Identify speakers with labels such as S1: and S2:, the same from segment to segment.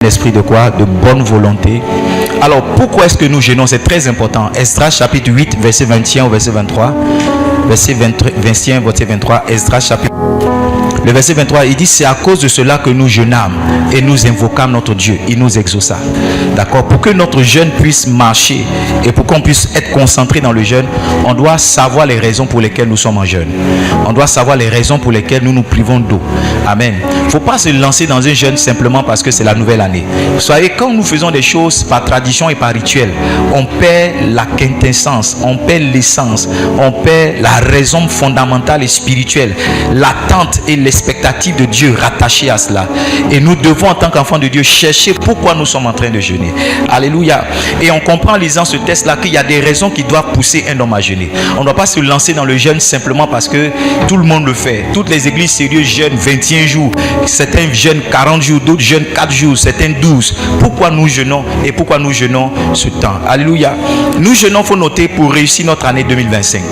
S1: L'esprit de quoi? De bonne volonté. Alors pourquoi est-ce que nous jeûnons? C'est très important. Esdras chapitre 8 verset 21 au verset 23. Verset 21 verset 23. Esdras chapitre. Le verset 23, il dit: c'est à cause de cela que nous jeûnâmes et nous invoquâmes notre Dieu. Il nous exauça. D'accord? Pour que notre jeûne puisse marcher et pour qu'on puisse être concentré dans le jeûne, on doit savoir les raisons pour lesquelles nous sommes en jeûne. On doit savoir les raisons pour lesquelles nous nous privons d'eau. Amen. Il ne faut pas se lancer dans un jeûne simplement parce que c'est la nouvelle année. Vous savez, quand nous faisons des choses par tradition et par rituel, on perd la quintessence, on perd l'essence, on perd la raison fondamentale et spirituelle, l'attente et l'expectative de Dieu rattachée à cela. Et nous devons, en tant qu'enfants de Dieu, chercher pourquoi nous sommes en train de jeûner. Alléluia. Et on comprend en lisant ce texte-là qu'il y a des raisons qui doivent pousser un homme à jeûner. On ne doit pas se lancer dans le jeûne simplement parce que tout le monde le fait. Toutes les églises sérieuses jeûnent 21 jours. Certains jeûnent 40 jours, d'autres jeûnent 4 jours, certains 12. Pourquoi nous jeûnons et pourquoi nous jeûnons ce temps? Alléluia. Nous jeûnons, il faut noter, pour réussir notre année 2025.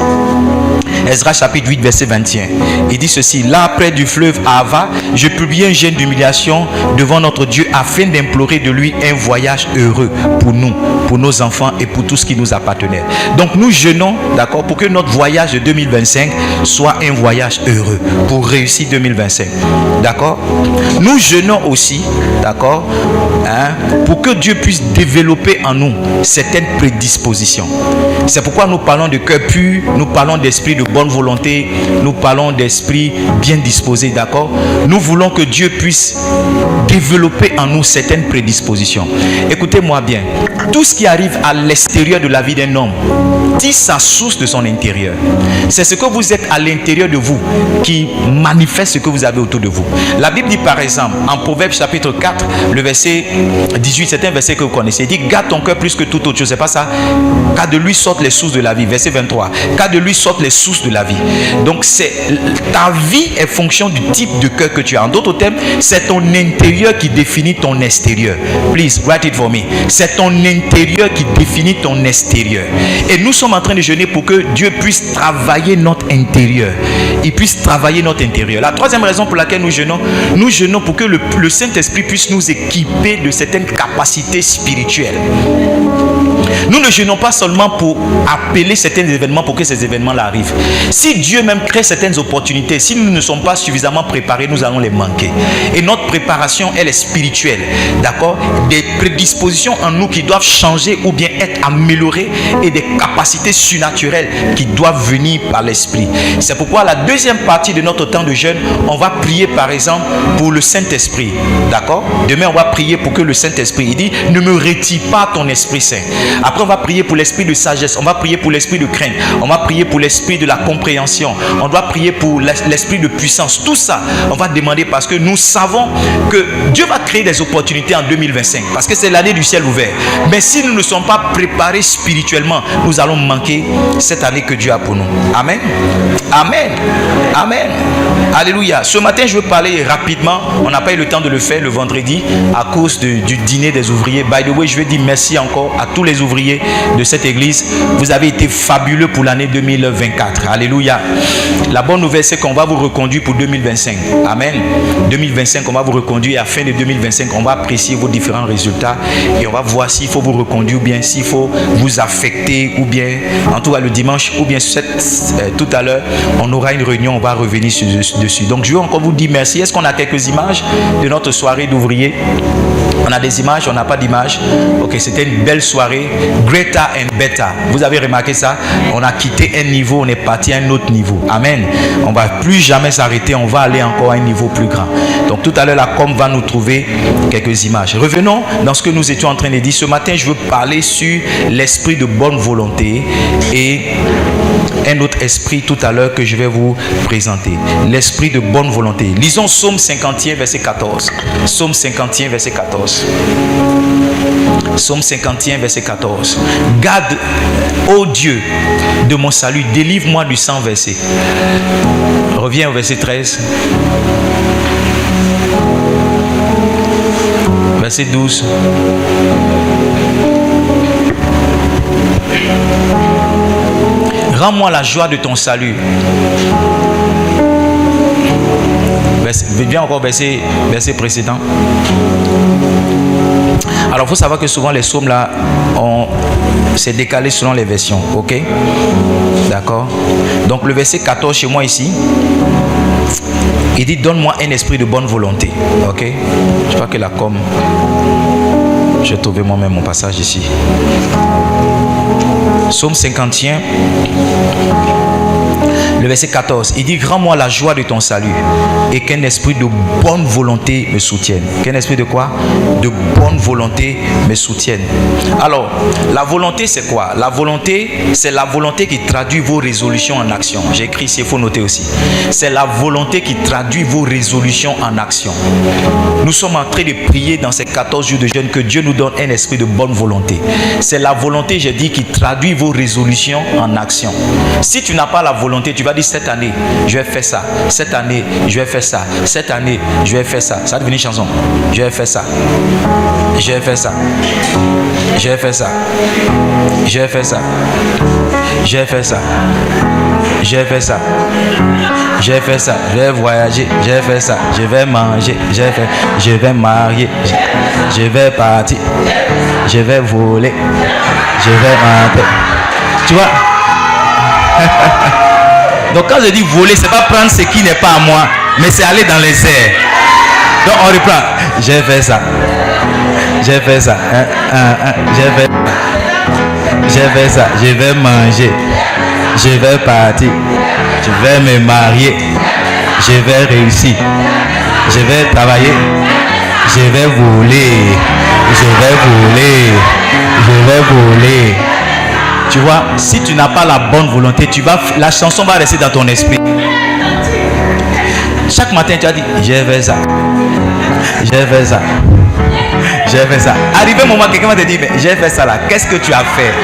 S1: Esdras chapitre 8 verset 21. Il dit ceci: là près du fleuve Ahava, je publie un jeûne d'humiliation devant notre Dieu afin d'implorer de lui un voyage heureux pour nous, pour nos enfants et pour tout ce qui nous appartenait. Donc nous jeûnons, d'accord, pour que notre voyage de 2025 soit un voyage heureux, pour réussir 2025. D'accord? Nous jeûnons aussi, d'accord, pour que Dieu puisse développer en nous certaines prédispositions. C'est pourquoi nous parlons de cœur pur, nous parlons d'esprit de bonne volonté, nous parlons d'esprit bien disposé, d'accord? Nous voulons que Dieu puisse développer en nous certaines prédispositions. Écoutez-moi bien, tout ce qui arrive à l'extérieur de la vie d'un homme tire sa source de son intérieur. C'est ce que vous êtes à l'intérieur de vous qui manifeste ce que vous avez autour de vous. La Bible dit par exemple en Proverbes chapitre 4 le verset 18, c'est un verset que vous connaissez, il dit: garde ton cœur plus que toute autre chose. C'est pas ça? Car de lui sortent les sources de la vie. Verset 23, car de lui sortent les sources de la vie. Donc c'est ta vie est fonction du type de cœur que tu as. En d'autres termes, c'est ton intérieur qui définit ton extérieur. Please write it for me. C'est ton intérieur qui définit ton extérieur. Et nous sommes en train de jeûner pour que Dieu puisse travailler notre intérieur. Il puisse travailler notre intérieur. La troisième raison pour laquelle nous jeûnons pour que le Saint-Esprit puisse nous équiper de certaines capacités spirituelles. Nous ne jeûnons pas seulement pour appeler certains événements pour que ces événements-là arrivent. Si Dieu même crée certaines opportunités, si nous ne sommes pas suffisamment préparés, nous allons les manquer. Et notre préparation, elle est spirituelle. D'accord? Des prédispositions en nous qui doivent changer ou bien être améliorées et des capacités surnaturelles qui doivent venir par l'Esprit. C'est pourquoi la deuxième partie de notre temps de jeûne, on va prier par exemple pour le Saint-Esprit. D'accord? Demain, on va prier pour que le Saint-Esprit, il dit: ne me retire pas ton Esprit Saint. Après, on va prier pour l'esprit de sagesse, on va prier pour l'esprit de crainte, on va prier pour l'esprit de la compréhension, on doit prier pour l'esprit de puissance. Tout ça, on va demander parce que nous savons que Dieu va créer des opportunités en 2025 parce que c'est l'année du ciel ouvert. Mais si nous ne sommes pas préparés spirituellement, nous allons manquer cette année que Dieu a pour nous. Amen. Amen. Amen. Alléluia. Ce matin, je veux parler rapidement. On n'a pas eu le temps de le faire le vendredi à cause du dîner des ouvriers. By the way, je veux dire merci encore à tous les ouvriers de cette église. Vous avez été fabuleux pour l'année 2024. Alléluia. La bonne nouvelle, c'est qu'on va vous reconduire pour 2025. Amen. 2025, on va vous reconduire et à la fin de 2025, on va apprécier vos différents résultats et on va voir s'il faut vous reconduire ou bien s'il faut vous affecter ou bien, en tout cas le dimanche ou bien tout à l'heure, on aura une réunion, on va revenir dessus. Donc je veux encore vous dire merci. Est-ce qu'on a quelques images de notre soirée d'ouvriers? On a des images, on n'a pas d'images. Ok, c'était une belle soirée. Greater and better. Vous avez remarqué ça? On a quitté un niveau, on est parti à un autre niveau. Amen. On ne va plus jamais s'arrêter, on va aller encore à un niveau plus grand. Donc tout à l'heure, la com va nous trouver quelques images. Revenons dans ce que nous étions en train de dire. Ce matin, je veux parler sur l'esprit de bonne volonté et un autre esprit tout à l'heure que je vais vous présenter. L'esprit de bonne volonté. Lisons Psaume 51, verset 14. Psaume 51, verset 14. Psaume 51, verset 14. Garde, ô Dieu, de mon salut, délivre-moi du sang versé. Reviens au verset 13. Verset 12. Rends-moi la joie de ton salut. Viens encore verset précédent. Alors, il faut savoir que souvent les psaumes là, c'est décalé selon les versions. Ok? D'accord? Donc, le verset 14 chez moi ici, il dit: donne-moi un esprit de bonne volonté. Ok? Je crois que la com. Je vais trouver moi-même mon passage ici. Psaume 51. Le verset 14, il dit: rends-moi la joie de ton salut et qu'un esprit de bonne volonté me soutienne. Qu'un esprit de quoi? De bonne volonté me soutienne. Alors, la volonté, c'est quoi? La volonté, c'est la volonté qui traduit vos résolutions en action. J'ai écrit ici, il faut noter aussi. C'est la volonté qui traduit vos résolutions en action. Nous sommes en train de prier dans ces 14 jours de jeûne que Dieu nous donne un esprit de bonne volonté. C'est la volonté, j'ai dit, qui traduit vos résolutions en action. Si tu n'as pas la volonté, tu vas dire: cette année, je vais faire ça. Cette année, je vais faire ça. Cette année, je vais faire ça. Ça va devenir une chanson. Je vais faire ça. Je vais faire ça. Je vais faire ça. Je vais faire ça. Je vais faire ça. Je vais faire ça. Je vais faire ça. Je vais voyager. Je vais faire ça. Je vais manger. Je vais marier. Je vais partir. Je vais voler. Je vais rentrer. Tu vois? Donc quand je dis voler, c'est pas prendre ce qui n'est pas à moi, mais c'est aller dans les airs. Donc on reprend. J'ai fait ça. J'ai fait ça. J'ai fait ça. Je vais manger. Je vais partir. Je vais me marier. Je vais réussir. Je vais travailler. Je vais voler. Je vais voler. Je vais voler. Tu vois, si tu n'as pas la bonne volonté, la chanson va rester dans ton esprit. Chaque matin, tu as dit: j'ai fait ça. J'ai fait ça. J'ai fait ça. Arrivé un moment, quelqu'un va te dire: mais j'ai fait ça là. Qu'est-ce que tu as fait?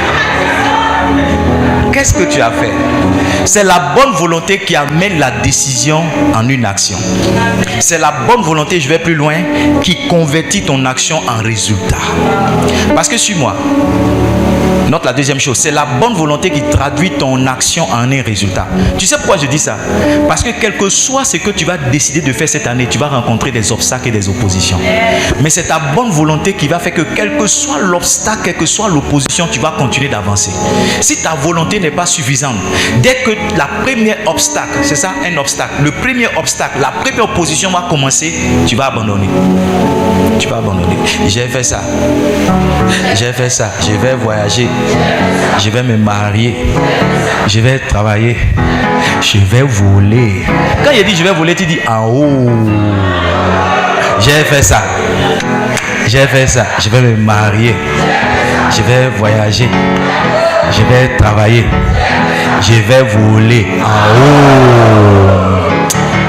S1: Qu'est-ce que tu as fait? C'est la bonne volonté qui amène la décision en une action. C'est la bonne volonté, je vais plus loin, qui convertit ton action en résultat. Parce que suis-moi. Note la deuxième chose, c'est la bonne volonté qui traduit ton action en un résultat. Tu sais pourquoi je dis ça? Parce que quel que soit ce que tu vas décider de faire cette année, tu vas rencontrer des obstacles et des oppositions. Mais c'est ta bonne volonté qui va faire que quel que soit l'obstacle, quelle que soit l'opposition, tu vas continuer d'avancer. Si ta volonté n'est pas suffisante, dès que la première obstacle, c'est ça, un obstacle, le premier obstacle, la première opposition va commencer, tu vas abandonner. Tu vas abandonner. J'ai fait ça. J'ai fait ça. Je vais voyager. Je vais me marier. Je vais travailler. Je vais voler. Quand il dit je vais voler, tu dis en haut. J'ai fait ça. J'ai fait ça. Je vais me marier. Je vais voyager. Je vais travailler. Je vais voler en haut.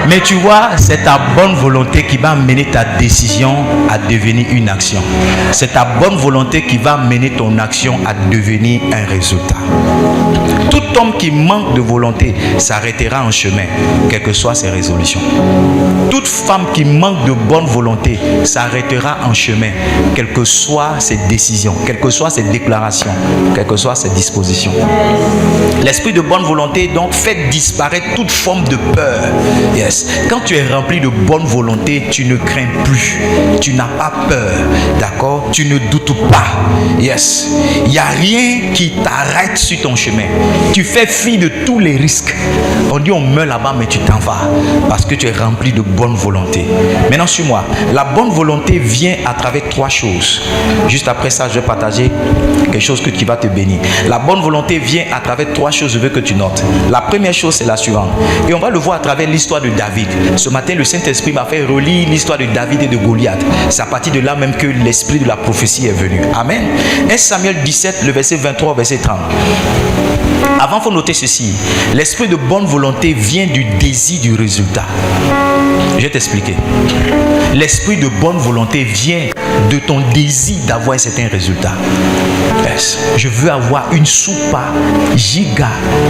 S1: Mais tu vois, c'est ta bonne volonté qui va mener ta décision à devenir une action. C'est ta bonne volonté qui va mener ton action à devenir un résultat. Tout homme qui manque de volonté s'arrêtera en chemin, quelles que soient ses résolutions. Toute femme qui manque de bonne volonté s'arrêtera en chemin, quelles que soient ses décisions, quelles que soient ses déclarations, quelles que soient ses dispositions. L'esprit de bonne volonté donc fait disparaître toute forme de peur. Yes. Quand tu es rempli de bonne volonté, tu ne crains plus. Tu n'as pas peur. D'accord? Tu ne doutes pas. Yes. Il n'y a rien qui t'arrête sur ton chemin. Tu fais fi de tous les risques. On dit on meurt là-bas, mais tu t'en vas. Parce que tu es rempli de bonne volonté. Maintenant, suis-moi. La bonne volonté vient à travers trois choses. Juste après ça, je vais partager quelque chose qui va te bénir. La bonne volonté vient à travers trois choses. Je veux que tu notes. La première chose, c'est la suivante. Et on va le voir à travers l'histoire de David. Ce matin, le Saint-Esprit m'a fait relire l'histoire de David et de Goliath. C'est à partir de là même que l'esprit de la prophétie est venu. Amen. 1 Samuel 17, le verset 23 au verset 30. Avant, il faut noter ceci. L'esprit de bonne volonté vient du désir du résultat. Je vais t'expliquer. L'esprit de bonne volonté vient de ton désir d'avoir un certain résultat. Yes. Je veux avoir une super giga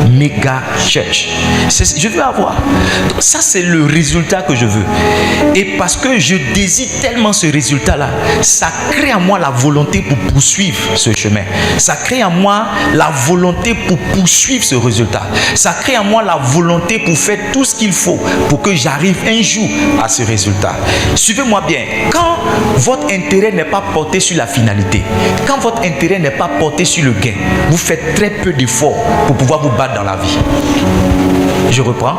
S1: méga church. Je veux avoir. Donc ça, c'est le résultat que je veux. Et parce que je désire tellement ce résultat-là, ça crée en moi la volonté pour poursuivre ce chemin. Ça crée en moi la volonté pour poursuivre ce résultat. Ça crée en moi la volonté pour faire tout ce qu'il faut pour que j'arrive un jour à ce résultat. Suivez-moi bien. Quand votre intérêt n'est pas porté sur la finalité, quand votre intérêt n'est pas porté sur le gain, vous faites très peu d'efforts pour pouvoir vous battre dans la vie. Je reprends.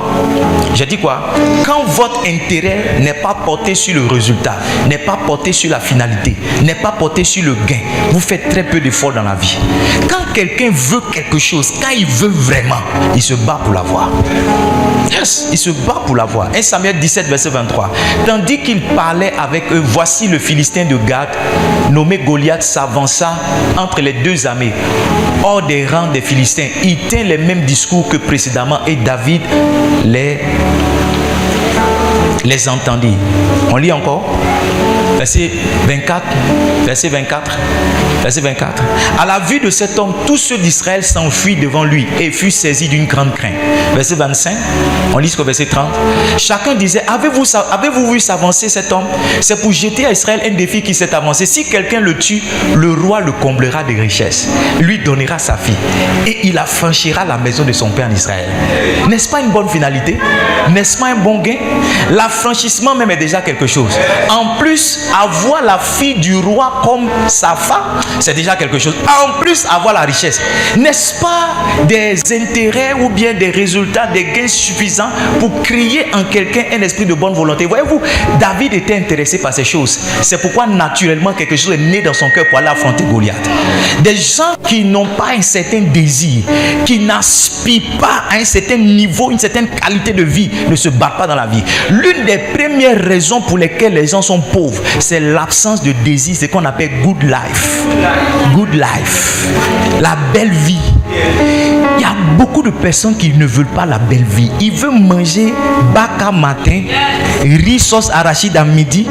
S1: J'ai dit quoi? Quand votre intérêt n'est pas porté sur le résultat, n'est pas porté sur la finalité, n'est pas porté sur le gain, vous faites très peu d'efforts dans la vie. Quand quelqu'un veut quelque chose, quand il veut vraiment, il se bat pour l'avoir. Yes, il se bat pour l'avoir. 1 Samuel 17, verset 23. Tandis qu'il parlait avec eux, voici le Philistin de Gath, nommé Goliath, s'avança entre les deux armées, hors des rangs des Philistins. Il tint les mêmes discours que précédemment et David les entendit. On lit encore. Verset 24, verset 24, verset 24. À la vue de cet homme, tous ceux d'Israël s'enfuient devant lui et furent saisis d'une grande crainte. Verset 25, on lit jusqu'au verset 30. Chacun disait, avez-vous vu s'avancer cet homme? C'est pour jeter à Israël un défi qui s'est avancé. Si quelqu'un le tue, le roi le comblera de richesses, lui donnera sa fille et il affranchira la maison de son père en Israël. N'est-ce pas une bonne finalité? N'est-ce pas un bon gain? L'affranchissement même est déjà quelque chose. En plus, avoir la fille du roi comme sa femme, c'est déjà quelque chose. En plus, avoir la richesse. N'est-ce pas des intérêts ou bien des résultats, des gains suffisants pour créer en quelqu'un un esprit de bonne volonté? Voyez-vous, David était intéressé par ces choses. C'est pourquoi naturellement quelque chose est né dans son cœur pour aller affronter Goliath. Des gens qui n'ont pas un certain désir, qui n'aspirent pas à un certain niveau, une certaine qualité de vie, ne se battent pas dans la vie. L'une des premières raisons pour lesquelles les gens sont pauvres, c'est l'absence de désir, c'est ce qu'on appelle good life. Good life. La belle vie. Il y a beaucoup de personnes qui ne veulent pas la belle vie. Ils veulent manger baka matin, riz sauce arachide à midi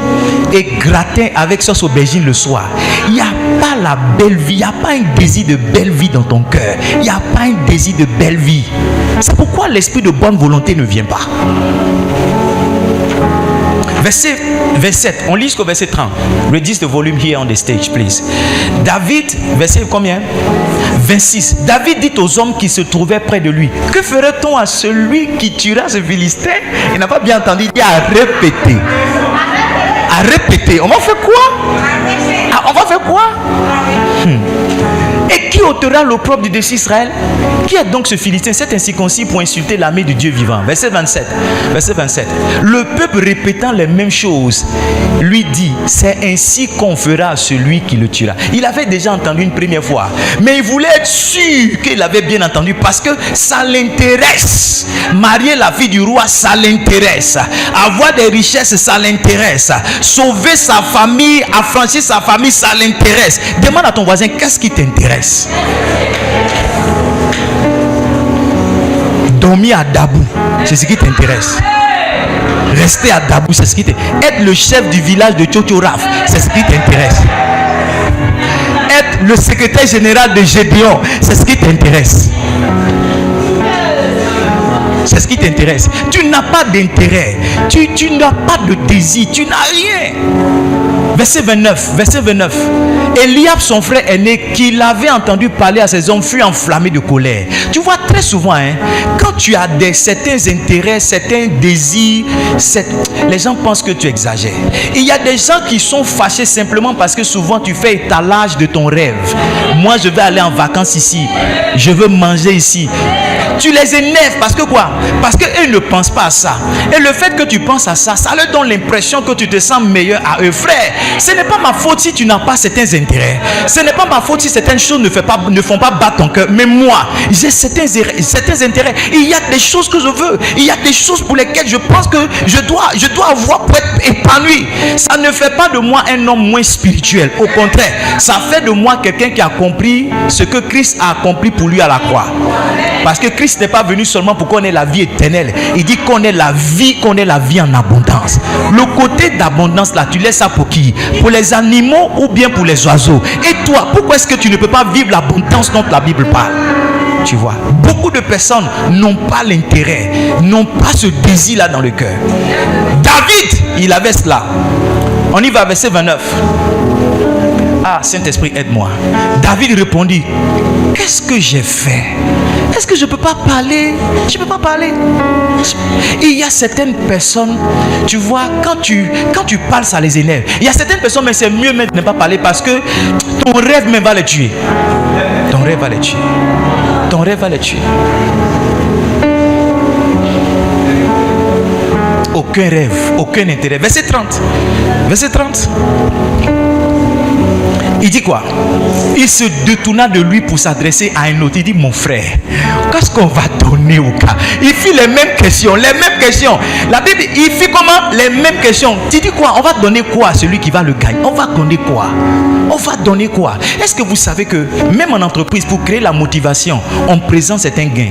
S1: et gratin avec sauce aubergine le soir. Il n'y a pas la belle vie. Il n'y a pas un désir de belle vie dans ton cœur. Il n'y a pas un désir de belle vie. C'est pourquoi l'esprit de bonne volonté ne vient pas. Verset 27, on lit jusqu'au verset 30. Reduce the volume here on the stage, please. David, verset combien? 26. David dit aux hommes qui se trouvaient près de lui, que ferait-on à celui qui tuera ce Philistin? Il n'a pas bien entendu, il dit à répéter. À répéter. On va faire quoi? On va faire quoi? Et qui ôtera l'opprobre du dessus d'Israël? Qui est donc ce Philistin, cet incirconcis, pour insulter l'armée du Dieu vivant? Verset 27. Verset 27. Le peuple répétant les mêmes choses lui dit, c'est ainsi qu'on fera à celui qui le tuera. Il avait déjà entendu une première fois, mais il voulait être sûr qu'il avait bien entendu parce que ça l'intéresse. Marier la fille du roi, ça l'intéresse. Avoir des richesses, ça l'intéresse. Sauver sa famille, affranchir sa famille, ça l'intéresse. Demande à ton voisin, qu'est-ce qui t'intéresse? Dormir à Dabou, c'est ce qui t'intéresse. Rester à Dabou, c'est ce qui t'intéresse. Être le chef du village de Tchotchoraf, c'est ce qui t'intéresse. Être le secrétaire général de Gédéon, c'est ce qui t'intéresse. C'est ce qui t'intéresse. Tu n'as pas d'intérêt. Tu n'as pas de désir. Tu n'as rien. Verset 29. Verset 29. Eliab, son frère aîné, qui l'avait entendu parler à ses hommes, fut enflammé de colère. Tu vois très souvent, quand tu as certains intérêts, certains désirs, les gens pensent que tu exagères. Il y a des gens qui sont fâchés simplement parce que souvent tu fais étalage de ton rêve. Moi, je vais aller en vacances ici. Je veux manger ici. Tu les énerves parce que quoi? Parce qu'eux ne pensent pas à ça. Et le fait que tu penses à ça, ça leur donne l'impression que tu te sens meilleur à eux. Frère, ce n'est pas ma faute si tu n'as pas certains intérêts. Ce n'est pas ma faute si certaines choses ne font pas battre ton cœur. Mais moi, j'ai certains intérêts. Il y a des choses que je veux. Il y a des choses pour lesquelles je pense que je dois avoir pour être épanoui. Ça ne fait pas de moi un homme moins spirituel. Au contraire, ça fait de moi quelqu'un qui a compris ce que Christ a accompli pour lui à la croix. Parce que Christ n'est pas venu seulement pour qu'on ait la vie éternelle. Il dit qu'on ait la vie en abondance. Le côté d'abondance là, tu laisses ça pour qui? Pour les animaux ou bien pour les oiseaux? Et toi, pourquoi est-ce que tu ne peux pas vivre l'abondance dont la Bible parle? Tu vois, beaucoup de personnes n'ont pas l'intérêt, n'ont pas ce désir-là dans le cœur. David, il avait cela. On y va, verset 29. Ah, Saint-Esprit, aide-moi. David répondit, qu'est-ce que j'ai fait? Est-ce que je ne peux pas parler? Je ne peux pas parler. Et il y a certaines personnes, tu vois, quand tu parles, ça les énerve. Il y a certaines personnes, mais c'est mieux même de ne pas parler parce que ton rêve même va les tuer. Ton rêve va les tuer. Ton rêve va les tuer. Aucun rêve, aucun intérêt. Verset 30. Verset 30. Il dit quoi? Il se détourna de lui pour s'adresser à un autre. Il dit, mon frère, qu'est-ce qu'on va donner au cas? Il fit les mêmes questions, les mêmes questions. La Bible, il fit comment? Les mêmes questions. Tu dis quoi? On va donner quoi à celui qui va le gagner? On va donner quoi? On va donner quoi? Est-ce que vous savez que même en entreprise, pour créer la motivation, on présente certains gains?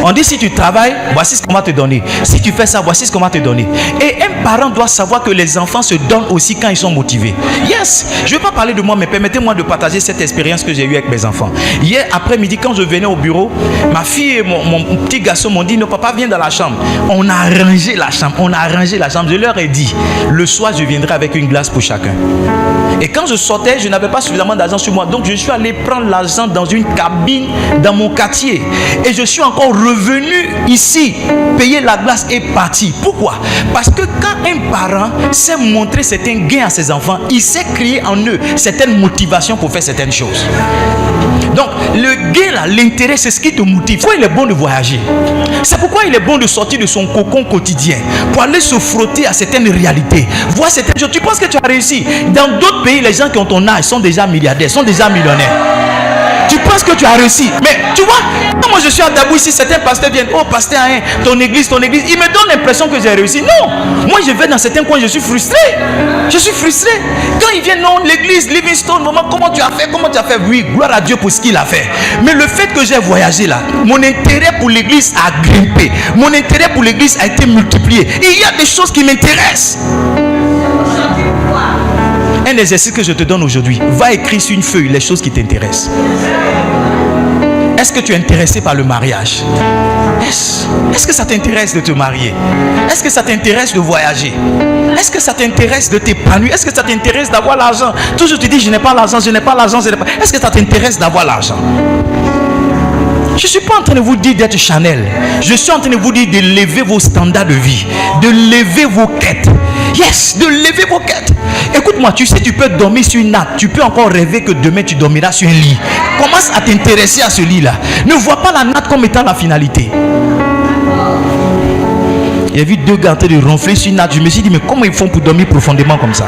S1: On dit, si tu travailles, voici ce qu'on va te donner. Si tu fais ça, voici ce qu'on va te donner. Et un parent doit savoir que les enfants se donnent aussi quand ils sont motivés. Yes, je ne vais pas parler de moi, mais permettez-moi de partager cette expérience que j'ai eue avec mes enfants. Hier après-midi, quand je venais au bureau, ma fille et mon petit garçon m'ont dit, non papa, viens dans la chambre. On a rangé la chambre, Je leur ai dit, le soir, je viendrai avec une glace pour chacun. Et quand je sortais, je n'avais pas suffisamment d'argent sur moi. Donc je suis allé prendre l'argent dans une cabine dans mon quartier. Et je suis encore revenu ici, payer la glace et parti. Pourquoi? Parce que quand un parent sait montrer certains gains à ses enfants, il sait créer en eux certaines motivations pour faire certaines choses. Donc le gain là, l'intérêt, c'est ce qui te motive. Pourquoi il est bon de voyager? C'est pourquoi il est bon de sortir de son cocon quotidien pour aller se frotter à certaines réalités, voir certaines choses. Tu penses que tu as réussi? Dans d'autres pays, les gens qui ont ton âge sont déjà milliardaires, sont déjà millionnaires. Tu penses que tu as réussi? Mais tu vois, quand moi je suis à Dabou ici, certains pasteurs viennent, oh pasteur, hein, ton église, ils me donnent l'impression que j'ai réussi. Non, moi je vais dans certains coins, je suis frustré. Quand ils viennent, non, l'église, Livingstone, maman, comment tu as fait? Oui, gloire à Dieu pour ce qu'il a fait. Mais le fait que j'ai voyagé là, mon intérêt pour l'église a grimpé. Mon intérêt pour l'église a été multiplié. Il y a des choses qui m'intéressent. Un exercice que je te donne aujourd'hui, va écrire sur une feuille les choses qui t'intéressent. Est-ce que tu es intéressé par le mariage? Est-ce que ça t'intéresse de te marier? Est-ce que ça t'intéresse de voyager? Est-ce que ça t'intéresse de t'épanouir? Est-ce que ça t'intéresse d'avoir l'argent? Toujours tu dis je n'ai pas l'argent. Est-ce que ça t'intéresse d'avoir l'argent? Je ne suis pas en train de vous dire d'être Chanel. Je suis en train de vous dire de lever vos standards de vie, de lever vos quêtes. Yes, de lever vos quêtes. Écoute-moi, tu sais, tu peux dormir sur une natte. Tu peux encore rêver que demain tu dormiras sur un lit. Commence à t'intéresser à ce lit-là. Ne vois pas la natte comme étant la finalité. J'ai vu deux gars en train de ronfler sur une natte. Je me suis dit, mais comment ils font pour dormir profondément comme ça?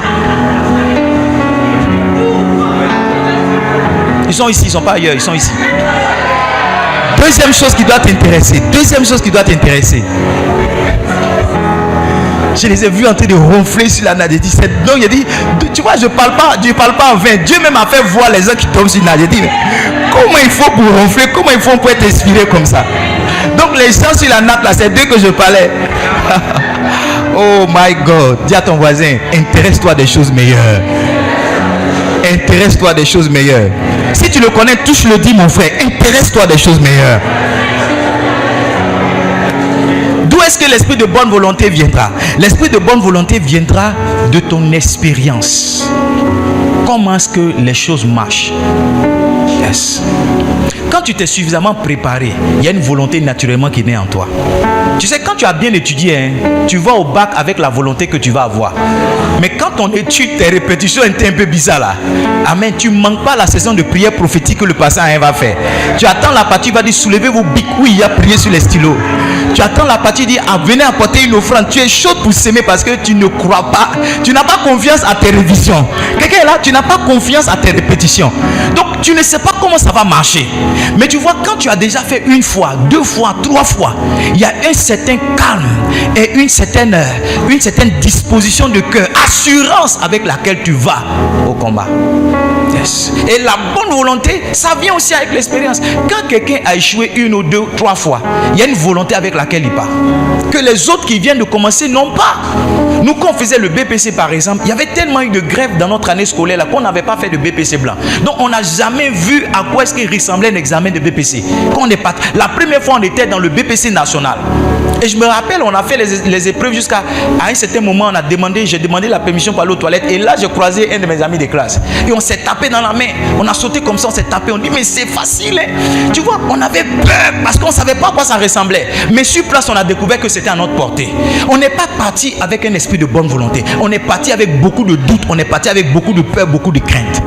S1: Ils sont ici, ils ne sont pas ailleurs, ils sont ici. Deuxième chose qui doit t'intéresser. Je les ai vus en train de ronfler sur la natte. Donc il a dit, tu vois, je parle pas en vain. Dieu même a fait voir les gens qui tombent sur la natte. Il dit, comment il faut pour ronfler? Comment il faut pour être inspiré comme ça? Donc les gens sur la natte là, c'est d'eux que je parlais. Oh my God. Dis à ton voisin, intéresse-toi des choses meilleures. Intéresse-toi des choses meilleures. Si tu le connais, touche le dis mon frère. Intéresse-toi des choses meilleures. D'où est-ce que l'esprit de bonne volonté viendra? L'esprit de bonne volonté viendra de ton expérience. Comment est-ce que les choses marchent? Yes. Quand tu t'es suffisamment préparé, il y a une volonté naturellement qui naît en toi. Tu sais, quand tu as bien étudié, hein, tu vas au bac avec la volonté que tu vas avoir. Mais quand on étude, tes répétitions étaient un peu bizarres là. Amen. Tu ne manques pas la session de prière prophétique que le pasteur va faire. Tu attends la partie, il va dire soulevez vos bics. Oui, il y a prié sur les stylos. Tu attends la partie, il dit venez apporter une offrande. Tu es chaud pour s'aimer parce que tu ne crois pas. Tu n'as pas confiance à tes révisions. Quelqu'un est là, tu n'as pas confiance à tes répétitions. Donc tu ne sais pas comment ça va marcher. Mais tu vois, quand tu as déjà fait une fois, deux fois, trois fois, il y a un certain calme et une certaine disposition de cœur, assurance avec laquelle tu vas au combat. Yes. Et la bonne volonté, ça vient aussi avec l'expérience. Quand quelqu'un a échoué 1 ou 2, 3 fois, il y a une volonté avec laquelle il part. Que les autres qui viennent de commencer n'ont pas. Nous, quand on faisait le BPC par exemple, il y avait tellement eu de grèves dans notre année scolaire là, qu'on n'avait pas fait de BPC blanc. Donc on n'a jamais vu à quoi est-ce qu'il ressemblait un examen de BPC. Quand on est parti, la première fois on était dans le BPC national. Et je me rappelle, on a fait les épreuves jusqu'à un certain moment, j'ai demandé la permission pour aller aux toilettes. Et là, j'ai croisé un de mes amis de classe. Et on s'est tapé dans la main. On a sauté comme ça, on s'est tapé. On dit, mais c'est facile. Hein? Tu vois, on avait peur parce qu'on ne savait pas à quoi ça ressemblait. Mais sur place, on a découvert que c'était à notre portée. On n'est pas parti avec un esprit de bonne volonté. On est parti avec beaucoup de doutes. On est parti avec beaucoup de peur, beaucoup de crainte.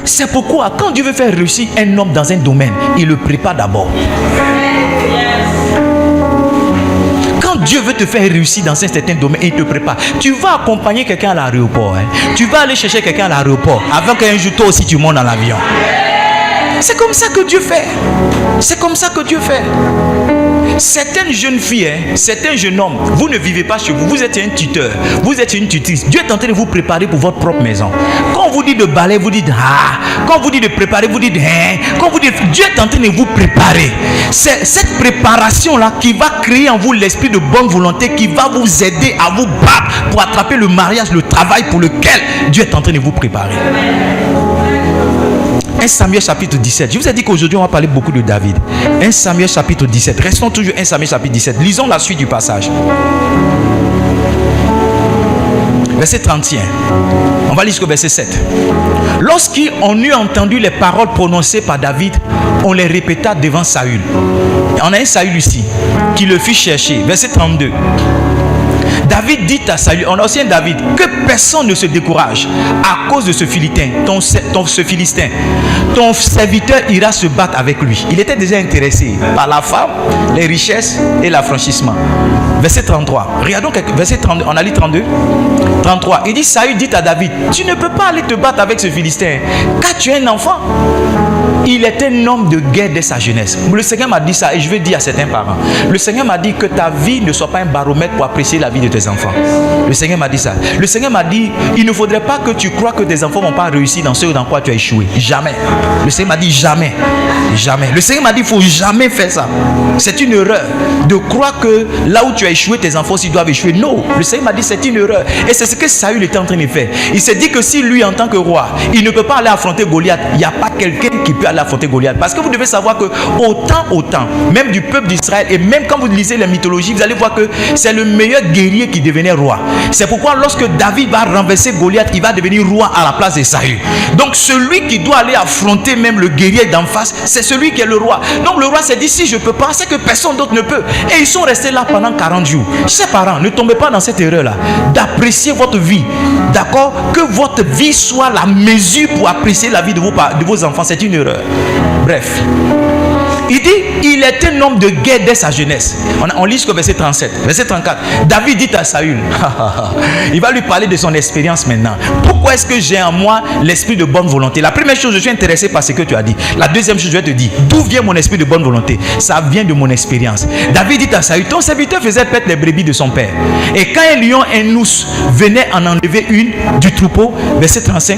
S1: C'est pourquoi, quand Dieu veut faire réussir un homme dans un domaine, il le prépare d'abord. Dieu veut te faire réussir dans un certain domaine et il te prépare. Tu vas accompagner quelqu'un à l'aéroport. Tu vas aller chercher quelqu'un à l'aéroport avant qu'un jour toi aussi tu montes dans l'avion. C'est comme ça que Dieu fait. C'est comme ça que Dieu fait. Certaines jeunes filles, certains jeunes hommes, vous ne vivez pas chez vous. Vous êtes un tuteur, vous êtes une tutrice. Dieu est en train de vous préparer pour votre propre maison. Quand on vous dit de balayer, vous dites ah. Quand on vous dit de préparer, vous dites hein. Quand vous dites, Dieu est en train de vous préparer. C'est cette préparation-là qui va créer en vous l'esprit de bonne volonté, qui va vous aider à vous battre pour attraper le mariage, le travail pour lequel Dieu est en train de vous préparer. 1 Samuel chapitre 17. Je vous ai dit qu'aujourd'hui on va parler beaucoup de David. 1 Samuel chapitre 17. Restons toujours 1 Samuel chapitre 17. Lisons la suite du passage. Verset 31. On va lire jusqu'au verset 7. Lorsqu'on eut entendu les paroles prononcées par David, on les répéta devant Saül. On a un Saül ici qui le fit chercher. Verset 32. David dit à Saül, on a aussi un David, que personne ne se décourage à cause de ce Philistin, ce Philistin. Ton serviteur ira se battre avec lui. Il était déjà intéressé par la femme, les richesses et l'affranchissement. Verset 33. Regardons verset 32. On a lu 32. 33. Il dit, Saül dit à David, tu ne peux pas aller te battre avec ce Philistin, car tu es un enfant. Il est un homme de guerre dès sa jeunesse. Le Seigneur m'a dit ça et je veux dire à certains parents. Le Seigneur m'a dit que ta vie ne soit pas un baromètre pour apprécier la vie de tes enfants. Le Seigneur m'a dit ça. Le Seigneur m'a dit, il ne faudrait pas que tu crois que tes enfants ne vont pas réussir dans ce dans quoi tu as échoué. Jamais. Le Seigneur m'a dit jamais. Jamais. Le Seigneur m'a dit, il ne faut jamais faire ça. C'est une erreur de croire que là où tu as échoué, tes enfants aussi doivent échouer. Non. Le Seigneur m'a dit, c'est une erreur. Et c'est ce que Saül était en train de faire. Il s'est dit que si lui, en tant que roi, il ne peut pas aller affronter Goliath, il n'y a pas quelqu'un qui peut aller affronter Goliath. Parce que vous devez savoir que autant, même du peuple d'Israël, et même quand vous lisez les mythologies, vous allez voir que c'est le meilleur guerrier qui devenait roi. C'est pourquoi lorsque David va renverser Goliath, il va devenir roi à la place de Saül. Donc celui qui doit aller affronter même le guerrier d'en face, c'est celui qui est le roi. Donc le roi s'est dit, si je peux pas, c'est que personne d'autre ne peut. Et ils sont restés là pendant 40 jours. Chers parents, ne tombez pas dans cette erreur-là, d'apprécier votre vie. D'accord? Que votre vie soit la mesure pour apprécier la vie de vos enfants. C'est une erreur. Bref, il dit, il est un homme de guerre dès sa jeunesse. On lit jusqu'au verset 37, verset 34. David dit à Saül, il va lui parler de son expérience maintenant. Pourquoi est-ce que j'ai en moi l'esprit de bonne volonté? La première chose, je suis intéressé par ce que tu as dit. La deuxième chose, je vais te dire, d'où vient mon esprit de bonne volonté? Ça vient de mon expérience. David dit à Saül, ton serviteur faisait paître les brebis de son père. Et quand un lion, un ours venait en enlever une du troupeau, verset 35,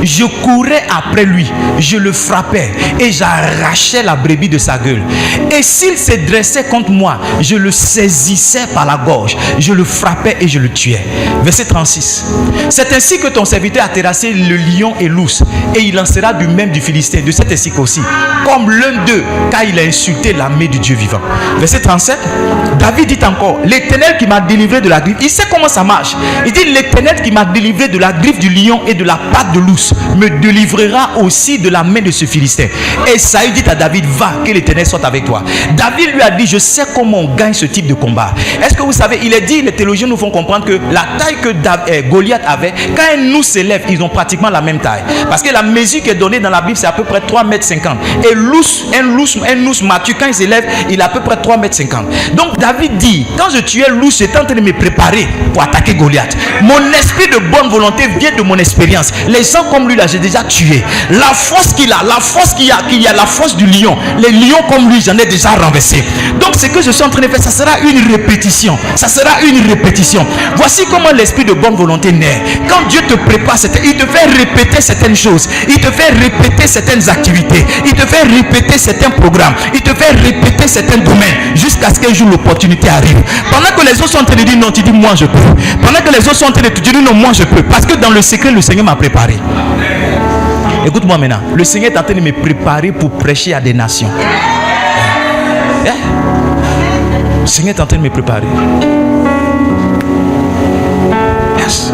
S1: je courais après lui, je le frappais et j'arrachais la brebis de sa gueule. Et s'il se dressait contre moi, je le saisissais par la gorge, je le frappais et je le tuais. Verset 36. C'est ainsi que ton serviteur a terrassé le lion et l'ours, et il en sera du même du Philistin, de cet ainsi aussi, comme l'un d'eux, car il a insulté l'armée du Dieu vivant. Verset 37. David dit encore, l'Éternel qui m'a délivré de la griffe, il sait comment ça marche. Il dit, l'Éternel qui m'a délivré de la griffe du lion et de la patte de l'ours me délivrera aussi de la main de ce Philistin. Et Saül dit à David, va, que l'Éternel soit avec toi. David lui a dit, je sais comment on gagne ce type de combat. Est-ce que vous savez, il est dit, les théologiens nous font comprendre que la taille que Goliath avait, quand un ours s'élève, ils ont pratiquement la même taille. Parce que la mesure qui est donnée dans la Bible, c'est à peu près 3,50 m. Et un ours mature, quand il s'élève, il a à peu près 3,50 m. Donc David dit, quand je tuais l'ours, j'étais en train de me préparer pour attaquer Goliath. Mon esprit de bonne volonté vient de mon expérience. Les gens comme lui là, j'ai déjà tué. La force qu'il a, la force qu'il y a la force du lion. Les lions comme lui, dit, j'en ai déjà renversé. Donc ce que je suis en train de faire, ça sera une répétition. Ça sera une répétition. Voici comment l'esprit de bonne volonté naît. Quand Dieu te prépare, il te fait répéter certaines choses. Il te fait répéter certaines activités. Il te fait répéter certains programmes. Il te fait répéter certains domaines jusqu'à ce qu'un jour l'opportunité arrive. Pendant que les autres sont en train de dire non, tu dis moi je peux. Pendant que les autres sont en train de te dire non, moi je peux. Parce que dans le secret, le Seigneur m'a préparé. Écoute-moi maintenant. Le Seigneur est en train de me préparer pour prêcher à des nations. Le Seigneur est en train de me préparer. Yes.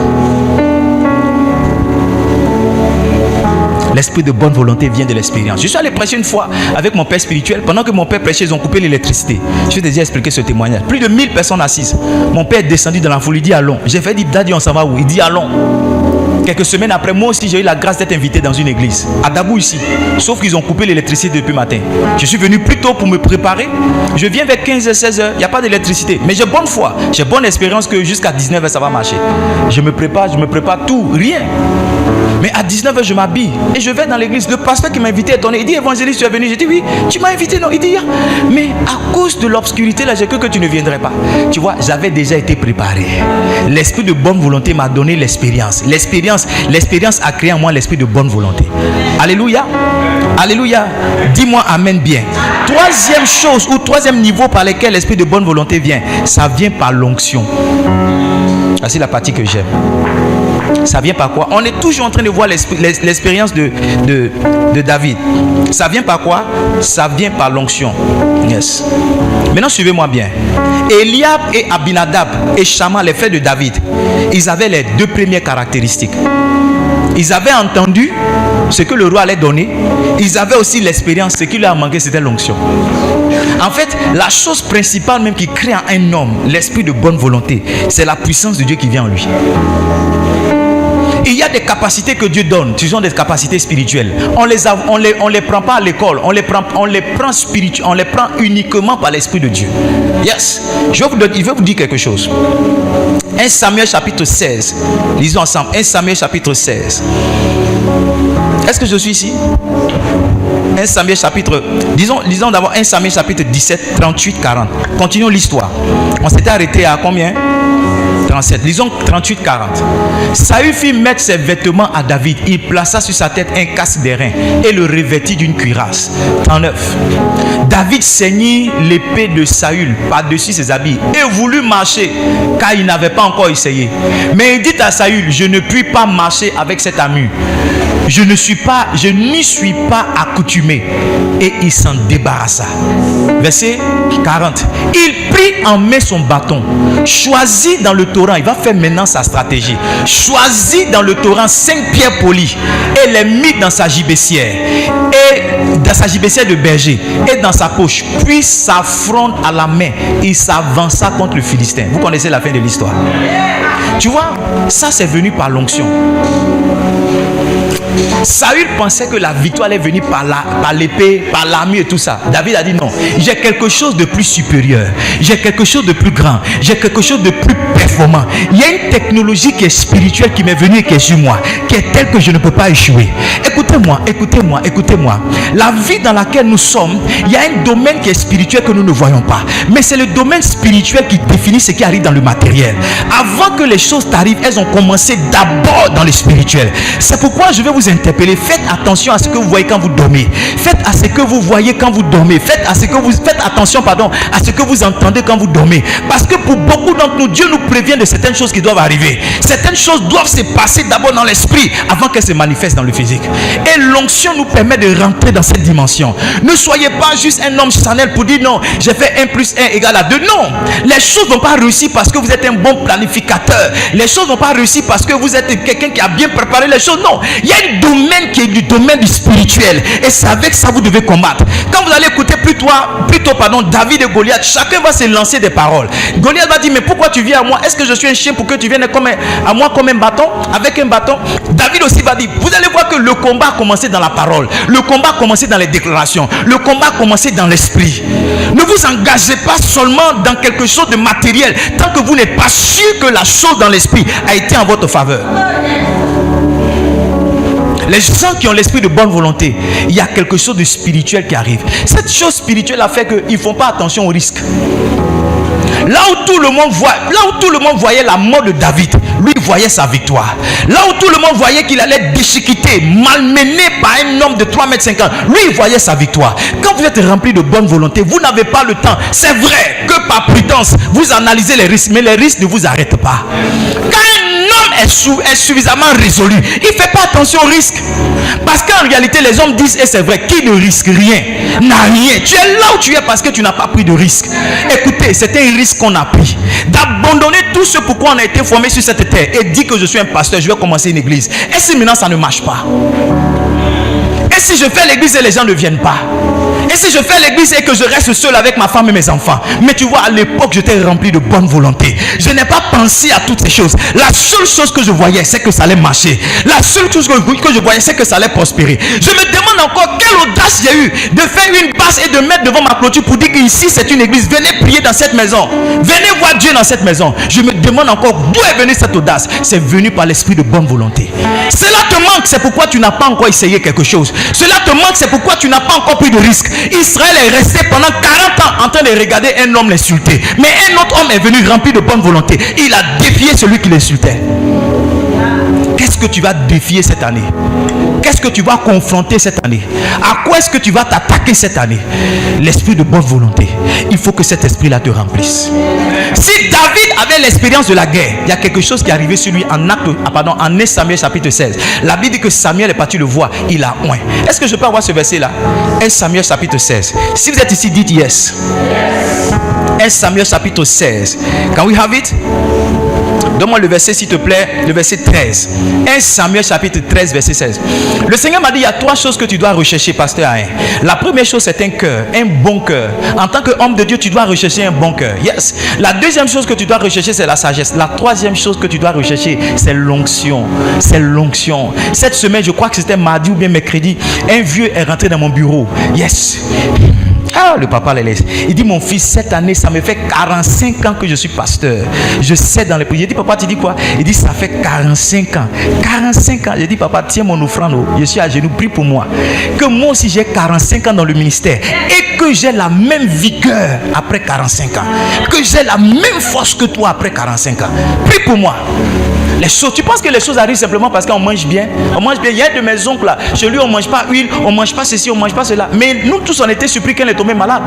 S1: L'esprit de bonne volonté vient de l'expérience. Je suis allé prêcher une fois avec mon père spirituel. Pendant que mon père prêchait, ils ont coupé l'électricité. Je vais déjà expliquer ce témoignage. Plus de 1000 personnes assises. Mon père est descendu dans la foule. Il dit allons. J'ai fait dire Daddy, on s'en va où? Il dit allons. Quelques semaines après, moi aussi j'ai eu la grâce d'être invité dans une église à Dabou ici. Sauf qu'ils ont coupé l'électricité depuis matin. Je suis venu plus tôt pour me préparer. Je viens vers 15h, 16h. Il n'y a pas d'électricité. Mais j'ai bonne foi. J'ai bonne espérance que jusqu'à 19h ça va marcher. Je me prépare tout. Rien. Mais à 19h, je m'habille et je vais dans l'église. Le pasteur qui m'a invité est étonné. Il dit évangéliste, tu es venu? J'ai dit oui. Tu m'as invité? Non. Il dit mais à cause de l'obscurité là, j'ai cru que tu ne viendrais pas. Tu vois, j'avais déjà été préparé. L'esprit de bonne volonté m'a donné l'expérience. L'expérience a créé en moi l'esprit de bonne volonté. Alléluia. Alléluia. Dis-moi amen bien. Troisième chose ou troisième niveau par lequel l'esprit de bonne volonté vient, ça vient par l'onction. C'est la partie que j'aime. Ça vient par quoi? On est toujours en train de voir l'expérience de David. Ça vient par quoi? Ça vient par l'onction. Yes. Maintenant, suivez-moi bien. Eliab et Abinadab et Shama, les frères de David, ils avaient les deux premières caractéristiques. Ils avaient entendu ce que le roi allait donner. Ils avaient aussi l'expérience. Ce qui leur a manqué, c'était l'onction. En fait, la chose principale même qui crée en un homme l'esprit de bonne volonté, c'est la puissance de Dieu qui vient en lui. Il y a des capacités que Dieu donne. Ce sont des capacités spirituelles. On les prend pas à l'école. On les prend spirituellement. On les prend uniquement par l'esprit de Dieu. Yes. Je vais vous dire quelque chose. 1 Samuel chapitre 16. Lisons ensemble. 1 Samuel chapitre 16. Est-ce que je suis ici? 1 Samuel chapitre... Lisons d'abord 1 Samuel chapitre 17, 38, 40. Continuons l'histoire. On s'était arrêté à combien? 37. Lisons 38, 40. Saül fit mettre ses vêtements à David. Il plaça sur sa tête un casque d'airain et le revêtit d'une cuirasse. 39. David ceignit l'épée de Saül par-dessus ses habits et voulut marcher car il n'avait pas encore essayé. Mais il dit à Saül, je ne puis pas marcher avec cette armure. Je n'y suis pas accoutumé. Et il s'en débarrassa. Verset 40. Il prit en main son bâton, choisit dans le torrent, il va faire maintenant sa stratégie, choisit dans le torrent 5 pierres polies et les mit dans sa gibecière, et dans sa gibecière de berger et dans sa poche, puis sa fronde à la main, il s'avança contre le Philistin. Vous connaissez la fin de l'histoire. Tu vois, ça c'est venu par l'onction. Saül pensait que la victoire allait venir par l'épée, par l'armure et tout ça. David a dit non, j'ai quelque chose de plus supérieur, j'ai quelque chose de plus grand, j'ai quelque chose de plus performant. Il y a une technologie qui est spirituelle qui m'est venue et qui est sur moi, qui est telle que je ne peux pas échouer. Écoutez-moi. La vie dans laquelle nous sommes, il y a un domaine qui est spirituel que nous ne voyons pas. Mais c'est le domaine spirituel qui définit ce qui arrive dans le matériel. Avant que les choses t'arrivent, elles ont commencé d'abord dans le spirituel. C'est pourquoi je vais vous interpeller. Faites attention à ce que vous voyez quand vous dormez. Faites à ce que vous voyez quand vous dormez. Faites attention à ce que vous entendez quand vous dormez. Parce que pour beaucoup d'entre nous, Dieu nous prévient de certaines choses qui doivent arriver. Certaines choses doivent se passer d'abord dans l'esprit avant qu'elles se manifestent dans le physique. Et l'onction nous permet de rentrer dans cette dimension. Ne soyez pas juste un homme charnel pour dire non, j'ai fait 1 plus 1 égale à 2. Non, les choses vont pas réussir parce que vous êtes un bon planificateur. Les choses vont pas réussir parce que vous êtes quelqu'un qui a bien préparé les choses. Non, il y a un domaine qui est du domaine du spirituel. Et c'est avec ça que vous devez combattre. Quand vous allez écouter plutôt David et Goliath, chacun va se lancer des paroles. Goliath va dire, mais pourquoi tu viens à moi? Est-ce que je suis un chien pour que tu viennes à moi comme un bâton? Avec un bâton. David aussi va dire, vous allez voir que le combat a commencé dans la parole. Le combat a commencé dans les déclarations. Le combat a commencé dans l'esprit. Ne vous engagez pas seulement dans quelque chose de matériel tant que vous n'êtes pas sûr que la chose dans l'esprit a été en votre faveur. Les gens qui ont l'esprit de bonne volonté, il y a quelque chose de spirituel qui arrive. Cette chose spirituelle a fait qu'ils ne font pas attention au risque. Là où tout le monde voyait la mort de David, lui voyait sa victoire. Là où tout le monde voyait qu'il allait être déchiqueté, malmené par un homme de 3,50 m, lui il voyait sa victoire. Quand vous êtes rempli de bonne volonté, vous n'avez pas le temps. C'est vrai que par prudence, vous analysez les risques, mais les risques ne vous arrêtent pas. Quand un homme est suffisamment résolu, il ne fait pas attention aux risques. Parce qu'en réalité, les hommes disent, et c'est vrai, qui ne risque rien, n'a rien. Tu es là où tu es parce que tu n'as pas pris de risque. Écoutez, c'est un risque qu'on a pris. D'abandonner tout ce pourquoi on a été formé sur cette terre et dire que je suis un pasteur, je vais commencer une église. Et si maintenant ça ne marche pas? Et si je fais l'église et les gens ne viennent pas? Et si je fais l'église et que je reste seul avec ma femme et mes enfants? Mais tu vois, à l'époque, j'étais rempli de bonne volonté. Je n'ai pas pensé à toutes ces choses. La seule chose que je voyais, c'est que ça allait marcher. La seule chose que je voyais, c'est que ça allait prospérer. Je me demande encore quelle audace j'ai eu de faire une base et de mettre devant ma clôture pour dire qu'ici c'est une église. Venez prier dans cette maison. Venez voir Dieu dans cette maison. Je me demande encore d'où est venue cette audace. C'est venu par l'esprit de bonne volonté. Cela te manque, c'est pourquoi tu n'as pas encore essayé quelque chose. Cela te manque, c'est pourquoi tu n'as pas encore pris de risque. Israël est resté pendant 40 ans en train de regarder un homme l'insulter. Mais un autre homme est venu rempli de bonne volonté. Il a défié celui qui l'insultait. Qu'est-ce que tu vas défier cette année? Qu'est-ce que tu vas confronter cette année? À quoi est-ce que tu vas t'attaquer cette année? L'esprit de bonne volonté. Il faut que cet esprit-là te remplisse. Si David avait l'expérience de la guerre, il y a quelque chose qui est arrivé sur lui en 1 Samuel chapitre 16. La Bible dit que Samuel est parti le voir, il a oint. Est-ce que je peux avoir ce verset-là? 1 Samuel chapitre 16. Si vous êtes ici, dites yes. 1 Samuel chapitre 16. Can we have it? Donne-moi le verset s'il te plaît, le verset 13. 1 Samuel chapitre 13 verset 16. Le Seigneur m'a dit, il y a 3 choses que tu dois rechercher, pasteur Aïn. La première chose, c'est un cœur, un bon cœur. En tant qu'homme de Dieu, tu dois rechercher un bon cœur. Yes. La deuxième chose que tu dois rechercher, c'est la sagesse. La troisième chose que tu dois rechercher, c'est l'onction. C'est l'onction. Cette semaine, je crois que c'était mardi ou bien mercredi, un vieux est rentré dans mon bureau. Yes. Ah, le papa les laisse. Il dit, mon fils, cette année, ça me fait 45 ans que je suis pasteur. Je sais dans les prières. Il dit, papa, tu dis quoi? Il dit, ça fait 45 ans. 45 ans. Je dis, papa, tiens mon offrande. Je suis à genoux, prie pour moi. Que moi aussi, j'ai 45 ans dans le ministère. Et que j'ai la même vigueur après 45 ans. Que j'ai la même force que toi après 45 ans. Prie pour moi. Les choses, tu penses que les choses arrivent simplement parce qu'on mange bien? On mange bien. Il y a de mes oncles là. Chez lui, on ne mange pas huile, on ne mange pas ceci, on ne mange pas cela. Mais nous tous, on était surpris qu'elle est tombée malade.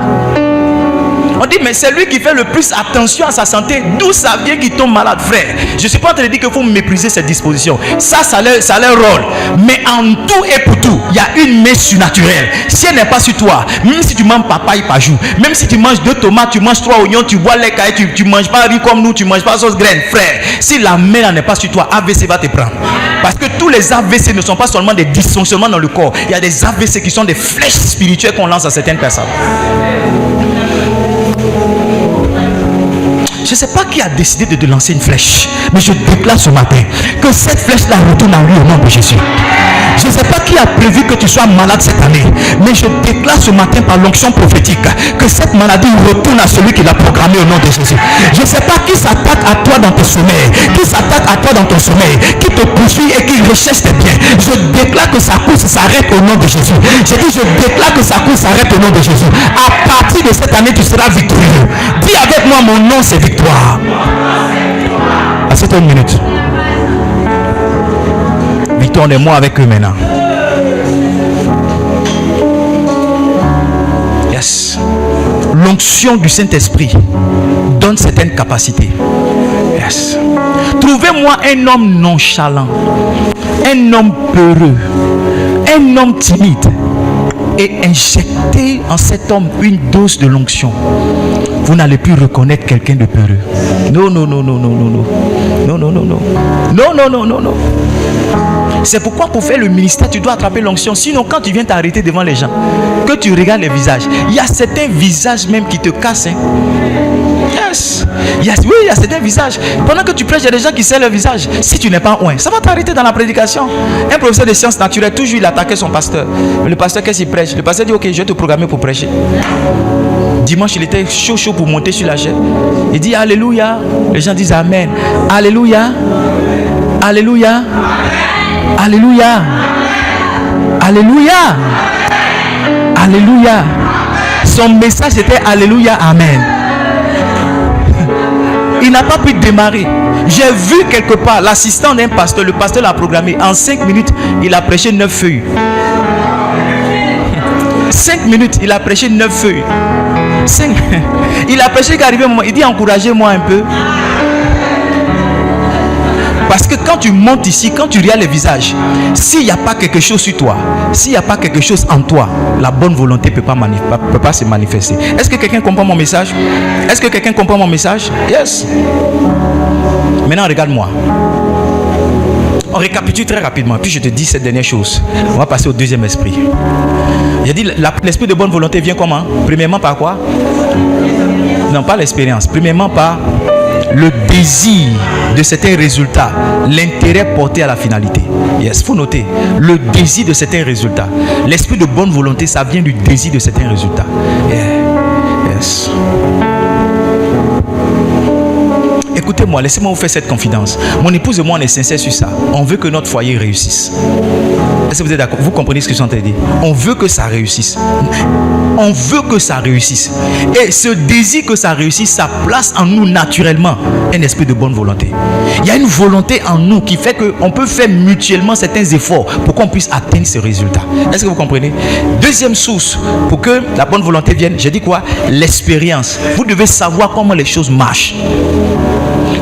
S1: On dit, mais c'est lui qui fait le plus attention à sa santé. D'où ça vient qu'il tombe malade, frère? Je ne suis pas en train de dire qu'il faut mépriser cette disposition. Ça leur rôle. Mais en tout et pour tout, il y a une main surnaturelle. Si elle n'est pas sur toi, même si tu manges papaye par jour, même si tu manges 2 tomates, tu manges 3 oignons, tu bois les cailles, tu ne manges pas riz comme nous, tu ne manges pas sauce graine, frère. Si la main n'est pas sur toi, AVC va te prendre. Parce que tous les AVC ne sont pas seulement des dysfonctionnements dans le corps. Il y a des AVC qui sont des flèches spirituelles qu'on lance à certaines personnes. Je ne sais pas qui a décidé de te lancer une flèche, mais je déclare ce matin que cette flèche-là retourne à lui au nom de Jésus. Je ne sais pas qui a prévu que tu sois malade cette année, mais je déclare ce matin par l'onction prophétique que cette maladie retourne à celui qui l'a programmé au nom de Jésus. Je ne sais pas qui s'attaque à toi dans ton sommeil, qui s'attaque à toi dans ton sommeil, qui te poursuit et qui recherche tes biens. Je déclare que sa course s'arrête au nom de Jésus. J'ai dit, je déclare que sa course s'arrête au nom de Jésus. À partir de cette année, tu seras victorieux. Dis avec moi, mon nom c'est victoire. À cette minute. Victoire, on est moi avec eux maintenant. Yes. L'onction du Saint-Esprit donne certaines capacités. Yes. Trouvez-moi un homme nonchalant, un homme peureux, un homme timide, et injectez en cet homme une dose de l'onction. Vous n'allez plus reconnaître quelqu'un de peureux. Non, non, non, non, non, non, non. Non, non, non, non. Non, non, non, non, non. C'est pourquoi pour faire le ministère, tu dois attraper l'onction. Sinon, quand tu viens t'arrêter devant les gens, que tu regardes les visages, il y a certains visages même qui te cassent. Hein. Yes. Oui, il y a certains visages. Pendant que tu prêches, il y a des gens qui serrent le visage. Si tu n'es pas oint, ça va t'arrêter dans la prédication. Un professeur de sciences naturelles, toujours il attaquait son pasteur. Mais le pasteur, qu'est-ce qu'il prêche? Le pasteur dit, ok, je vais te programmer pour prêcher. Dimanche, il était chaud pour monter sur la chaise. Il dit, alléluia. Les gens disent, amen. Alléluia. Alléluia. Alléluia. Alléluia. Alléluia. Son message était Alléluia, Amen. Il n'a pas pu démarrer. J'ai vu quelque part l'assistant d'un pasteur, le pasteur l'a programmé. En 5 minutes, il a prêché 9 feuilles. 5 minutes, il a prêché 9 feuilles. 5. Il a prêché qu'arrivé un moment, il dit encouragez-moi un peu. Parce que quand tu montes ici, quand tu regardes les visages, s'il n'y a pas quelque chose sur toi, s'il n'y a pas quelque chose en toi, la bonne volonté ne peut pas se manifester. Est-ce que quelqu'un comprend mon message? Est-ce que quelqu'un comprend mon message? Yes. Maintenant, regarde-moi. On récapitule très rapidement, puis je te dis cette dernière chose. On va passer au deuxième esprit. J'ai dit, l'esprit de bonne volonté vient comment? Premièrement par quoi? Non, pas l'expérience. Premièrement par le désir de certains résultats, l'intérêt porté à la finalité. Yes, faut noter. Le désir de certains résultats. L'esprit de bonne volonté, ça vient du désir de certains résultats. Yeah. Yes. Écoutez-moi, laissez-moi vous faire cette confidence. Mon épouse et moi, on est sincères sur ça. On veut que notre foyer réussisse. Est-ce que vous êtes d'accord? Vous comprenez ce que je suis en train de dire? On veut que ça réussisse. On veut que ça réussisse. Et ce désir que ça réussisse, ça place en nous naturellement un esprit de bonne volonté. Il y a une volonté en nous qui fait qu'on peut faire mutuellement certains efforts pour qu'on puisse atteindre ce résultat. Est-ce que vous comprenez? Deuxième source, pour que la bonne volonté vienne, j'ai dit quoi? L'expérience. Vous devez savoir comment les choses marchent.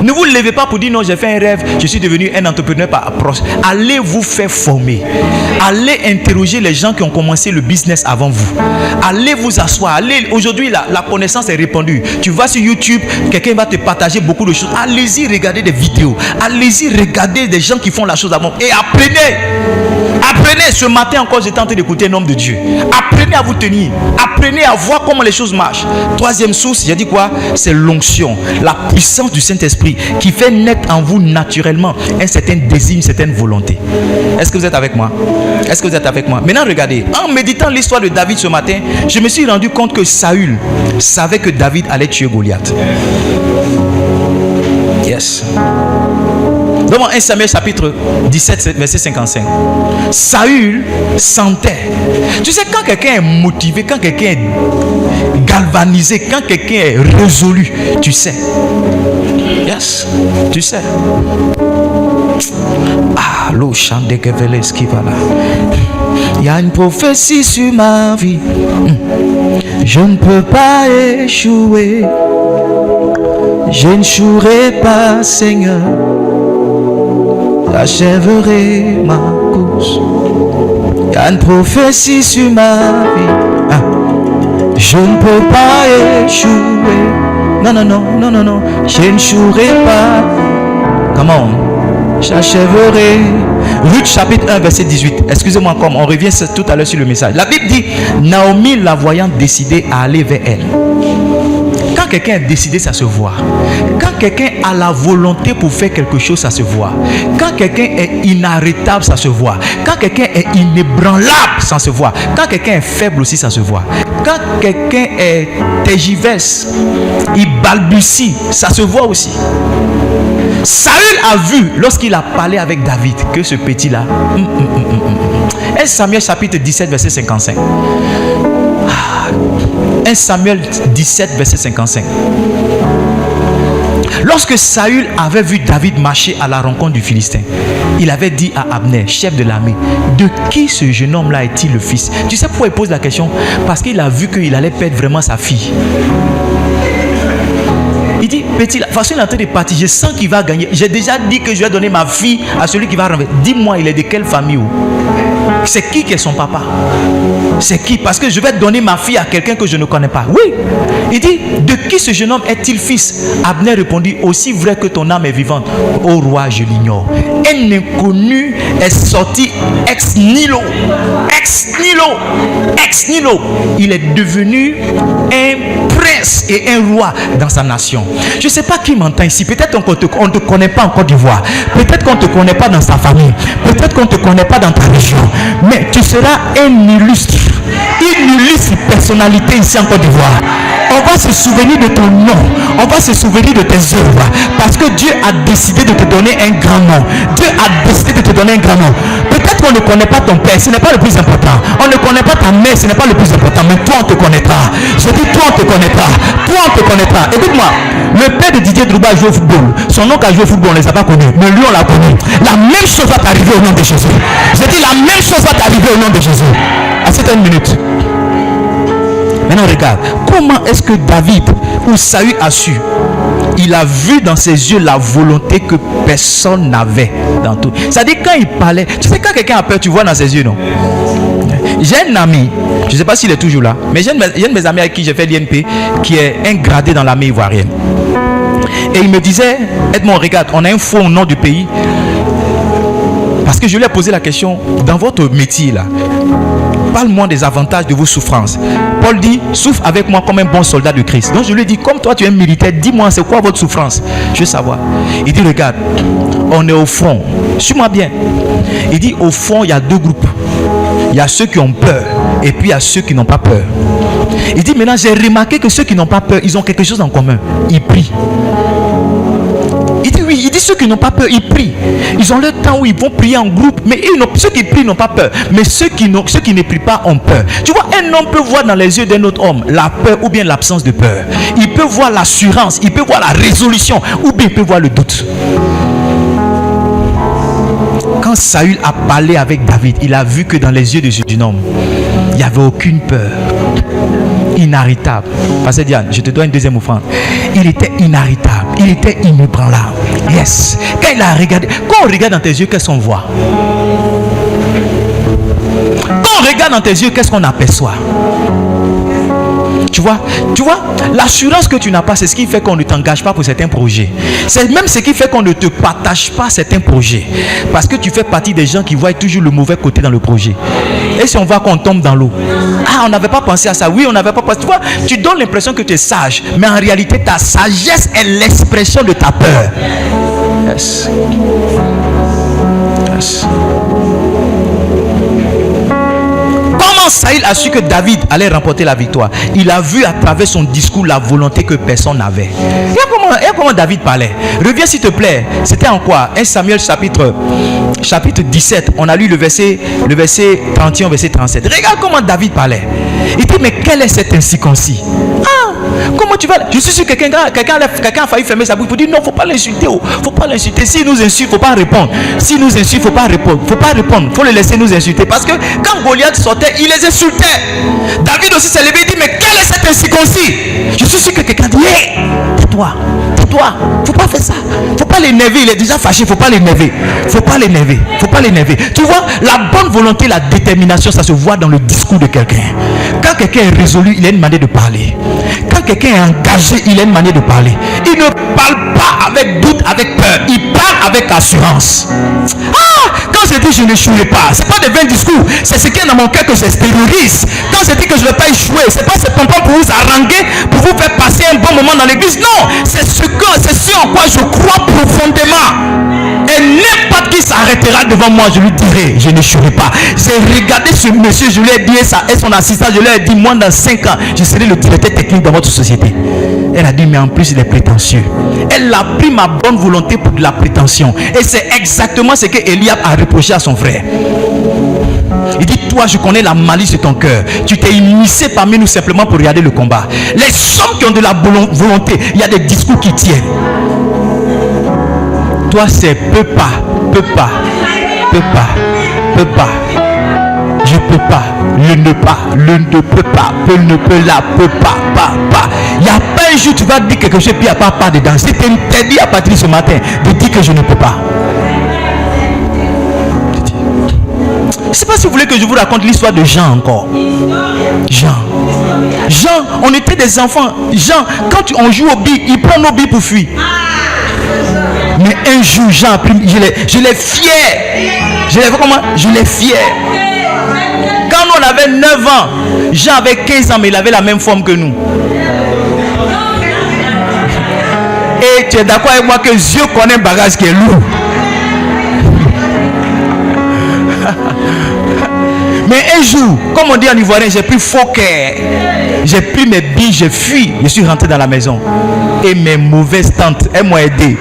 S1: Ne vous levez pas pour dire non, j'ai fait un rêve, je suis devenu un entrepreneur par approche. Allez vous faire former. Allez interroger les gens qui ont commencé le business avant vous. Allez vous asseoir. Aujourd'hui, la connaissance est répandue. Tu vas sur YouTube, quelqu'un va te partager beaucoup de choses. Allez-y regarder des vidéos. Allez-y regarder des gens qui font la chose avant. Et apprenez. Apprenez. Ce matin encore, j'étais en train d'écouter un homme de Dieu. Apprenez à vous tenir. Apprenez à voir comment les choses marchent. Troisième source, j'ai dit quoi? C'est l'onction. La puissance du Saint-Esprit qui fait naître en vous naturellement un certain désir, une certaine volonté. Est-ce que vous êtes avec moi? Est-ce que vous êtes avec moi? Maintenant, regardez. En méditant l'histoire de David ce matin, je me suis rendu compte que Saül savait que David allait tuer Goliath. Yes. Dans 1 Samuel chapitre 17, verset 55. Saül sentait. Tu sais, quand quelqu'un est motivé, quand quelqu'un est galvanisé, quand quelqu'un est résolu, tu sais. Yes, tu sais. Ah, l'eau chante de Keveles qui va là. Il y a une prophétie sur ma vie. Je ne peux pas échouer. Je n'échouerai pas, Seigneur. J'achèverai ma course. Il y a une prophétie sur ma vie. Je ne peux pas échouer. Non. Je n'échouerai pas. Come on. J'achèverai. Ruth chapitre 1 verset 18. Excusez-moi, comme on revient tout à l'heure sur le message. La Bible dit, Naomi la voyant décidée à aller vers elle. Quand quelqu'un est décidé, ça se voit. Quand quelqu'un a la volonté pour faire quelque chose, ça se voit. Quand quelqu'un est inarrêtable, ça se voit. Quand quelqu'un est inébranlable, ça se voit. Quand quelqu'un est faible aussi, ça se voit. Quand quelqu'un est tergiverse, il balbutie, ça se voit aussi. Saül a vu, lorsqu'il a parlé avec David, que ce petit-là... 1 Samuel chapitre 17, verset 55. 1 Samuel 17, verset 55. Lorsque Saül avait vu David marcher à la rencontre du Philistin, il avait dit à Abner, chef de l'armée, de qui ce jeune homme-là est-il le fils? Tu sais pourquoi il pose la question? Parce qu'il a vu qu'il allait perdre vraiment sa fille. Il dit, petit, de toute façon il est en train de partir, je sens qu'il va gagner. J'ai déjà dit que je vais donner ma fille à celui qui va renverser. Dis-moi, il est de quelle famille? C'est qui est son papa? C'est qui? Parce que je vais donner ma fille à quelqu'un que je ne connais pas. Oui. Il dit, de qui ce jeune homme est-il fils? Abner répondit, aussi vrai que ton âme est vivante, ô roi, je l'ignore. Un inconnu est sorti ex nihilo. Ex nihilo. Ex nihilo. Il est devenu un prince et un roi dans sa nation. Je ne sais pas qui m'entend ici. Peut-être qu'on ne te connaît pas en Côte d'Ivoire. Peut-être qu'on ne te connaît pas dans sa famille. Peut-être qu'on ne te connaît pas dans ta région. Mais tu seras une illustre personnalité ici en Côte d'Ivoire. On va se souvenir de ton nom. On va se souvenir de tes œuvres. Parce que Dieu a décidé de te donner un grand nom. Dieu a décidé de te donner un grand nom. Peut-être qu'on ne connaît pas ton père, ce n'est pas le plus important. On ne connaît pas ta mère, ce n'est pas le plus important. Mais toi, on te connaîtra. Je dis, toi, on te connaîtra. Toi, on te connaîtra. Écoute-moi, le père de Didier Drogba a joué au football. Son oncle a joué au football, on ne les a pas connus. Mais lui, on l'a connu. La même chose va t'arriver au nom de Jésus. Je dis, la même chose va t'arriver au nom de Jésus. À cette minute. Maintenant regarde, comment est-ce que David ou Saül a su? Il a vu dans ses yeux la volonté que personne n'avait dans tout. C'est-à-dire quand il parlait, tu sais quand quelqu'un a peur, tu vois dans ses yeux, non? J'ai un ami, je ne sais pas s'il est toujours là, mais j'ai un de mes amis avec qui j'ai fait l'INP qui est un gradé dans l'armée ivoirienne. Et il me disait, Edmond, regarde, on a un faux nom du pays. Parce que je lui ai posé la question, dans votre métier là, parle-moi des avantages de vos souffrances. Paul dit, souffre avec moi comme un bon soldat de Christ. Donc je lui ai dit, comme toi tu es militaire, dis-moi c'est quoi votre souffrance. Je veux savoir. Il dit, regarde, on est au front. Suis-moi bien. Il dit, au front, il y a deux groupes. Il y a ceux qui ont peur et puis il y a ceux qui n'ont pas peur. Il dit, maintenant j'ai remarqué que ceux qui n'ont pas peur, ils ont quelque chose en commun. Ils prient. Il dit oui, il dit ceux qui n'ont pas peur, ils prient. Ils ont leur temps où ils vont prier en groupe, mais ceux qui prient n'ont pas peur. Mais ceux qui ne prient pas ont peur. Tu vois, un homme peut voir dans les yeux d'un autre homme la peur ou bien l'absence de peur. Il peut voir l'assurance, il peut voir la résolution ou bien il peut voir le doute. Quand Saül a parlé avec David, il a vu que dans les yeux de ce jeune homme, il n'y avait aucune peur. Inarrêtable. Pasteur Diane, je te dois une deuxième offrande. Il était inarrêtable, il était inébranlable. Yes. Quand il a regardé, quand on regarde dans tes yeux, qu'est-ce qu'on voit? Quand on regarde dans tes yeux, qu'est-ce qu'on aperçoit? Tu vois, l'assurance que tu n'as pas, c'est ce qui fait qu'on ne t'engage pas pour certains projets. C'est même ce qui fait qu'on ne te partage pas certains projets. Parce que tu fais partie des gens qui voient toujours le mauvais côté dans le projet. Et si on voit qu'on tombe dans l'eau, ah, on n'avait pas pensé à ça. Oui, on n'avait pas pensé. Tu vois, tu donnes l'impression que tu es sage, mais en réalité, ta sagesse est l'expression de ta peur. Yes. Yes. Comment Saül a su que David allait remporter la victoire? Il a vu à travers son discours la volonté que personne n'avait. Et comment David parlait. Reviens s'il te plaît. C'était en quoi? 1 Samuel chapitre 17. On a lu le verset 31, verset 37. Regarde comment David parlait. Il dit, mais quel est cet incirconcis? Ah, comment tu vas? Je suis sûr que quelqu'un a failli fermer sa bouche pour dire non, faut pas l'insulter. Faut pas l'insulter. S'il nous insulte, faut pas répondre. S'il nous insulte, faut pas répondre. Faut pas répondre. Faut le laisser nous insulter. Parce que quand Goliath sortait, il les insultait. David aussi s'est levé et dit, mais quel est cet incirconcis? Je suis sûr que quelqu'un dit, hé, tais-toi. Faut pas faire ça. Faut pas l'énerver. Il est déjà fâché. Faut pas l'énerver. Faut pas l'énerver. Tu vois, la bonne volonté, la détermination, ça se voit dans le discours de quelqu'un. Quand quelqu'un est résolu, il a une manière de parler. Quand quelqu'un est engagé, il a une manière de parler. Il ne parle pas avec doute, avec peur. Il parle avec assurance. Ah, quand je dis je n'échouerai pas, c'est pas des vains discours. C'est ce qui est dans mon cœur que j'extériorise. Quand je dis que je ne vais pas échouer, c'est pas ce pompon pour vous haranguer, pour vous faire passer un bon moment dans l'église. Non, c'est ce en quoi je crois profondément. Et n'importe qui s'arrêtera devant moi, je lui dirai, je n'échouerai pas. J'ai regardé ce monsieur, je lui ai dit ça et son assistant, je lui ai dit, moi dans 5 ans, je serai le directeur technique dans votre société. Elle a dit, mais en plus il est prétentieux. Elle a pris ma bonne volonté pour de la prétention. Et c'est exactement ce que Eliab a reproché à son frère. Il dit, toi je connais la malice de ton cœur. Tu t'es initié parmi nous simplement pour regarder le combat. Les hommes qui ont de la volonté, il y a des discours qui tiennent. Toi c'est peut pas. Je peux pas, le ne peut pas, peut ne peut la, peut pas. Il n'y a pas un jour tu vas dire quelque chose et puis il n'y a pas dedans. C'est interdit à partir de ce matin de dire que je ne peux pas. Je ne sais pas si vous voulez que je vous raconte l'histoire de Jean encore. Jean, on était des enfants. Jean, quand on joue au billes, il prend nos billes pour fuir. Mais un jour, Jean a pris, je l'ai fier. Je l'ai fier. Quand nous on avait 9 ans, Jean avait 15 ans, mais il avait la même forme que nous. Et tu es d'accord avec moi que Dieu connaît un bagage qui est lourd. Mais un jour, comme on dit en ivoirien, j'ai pris faux cœur. J'ai pris mes billes, j'ai fui. Je suis rentré dans la maison. Et mes mauvaises tantes, elles m'ont aidé.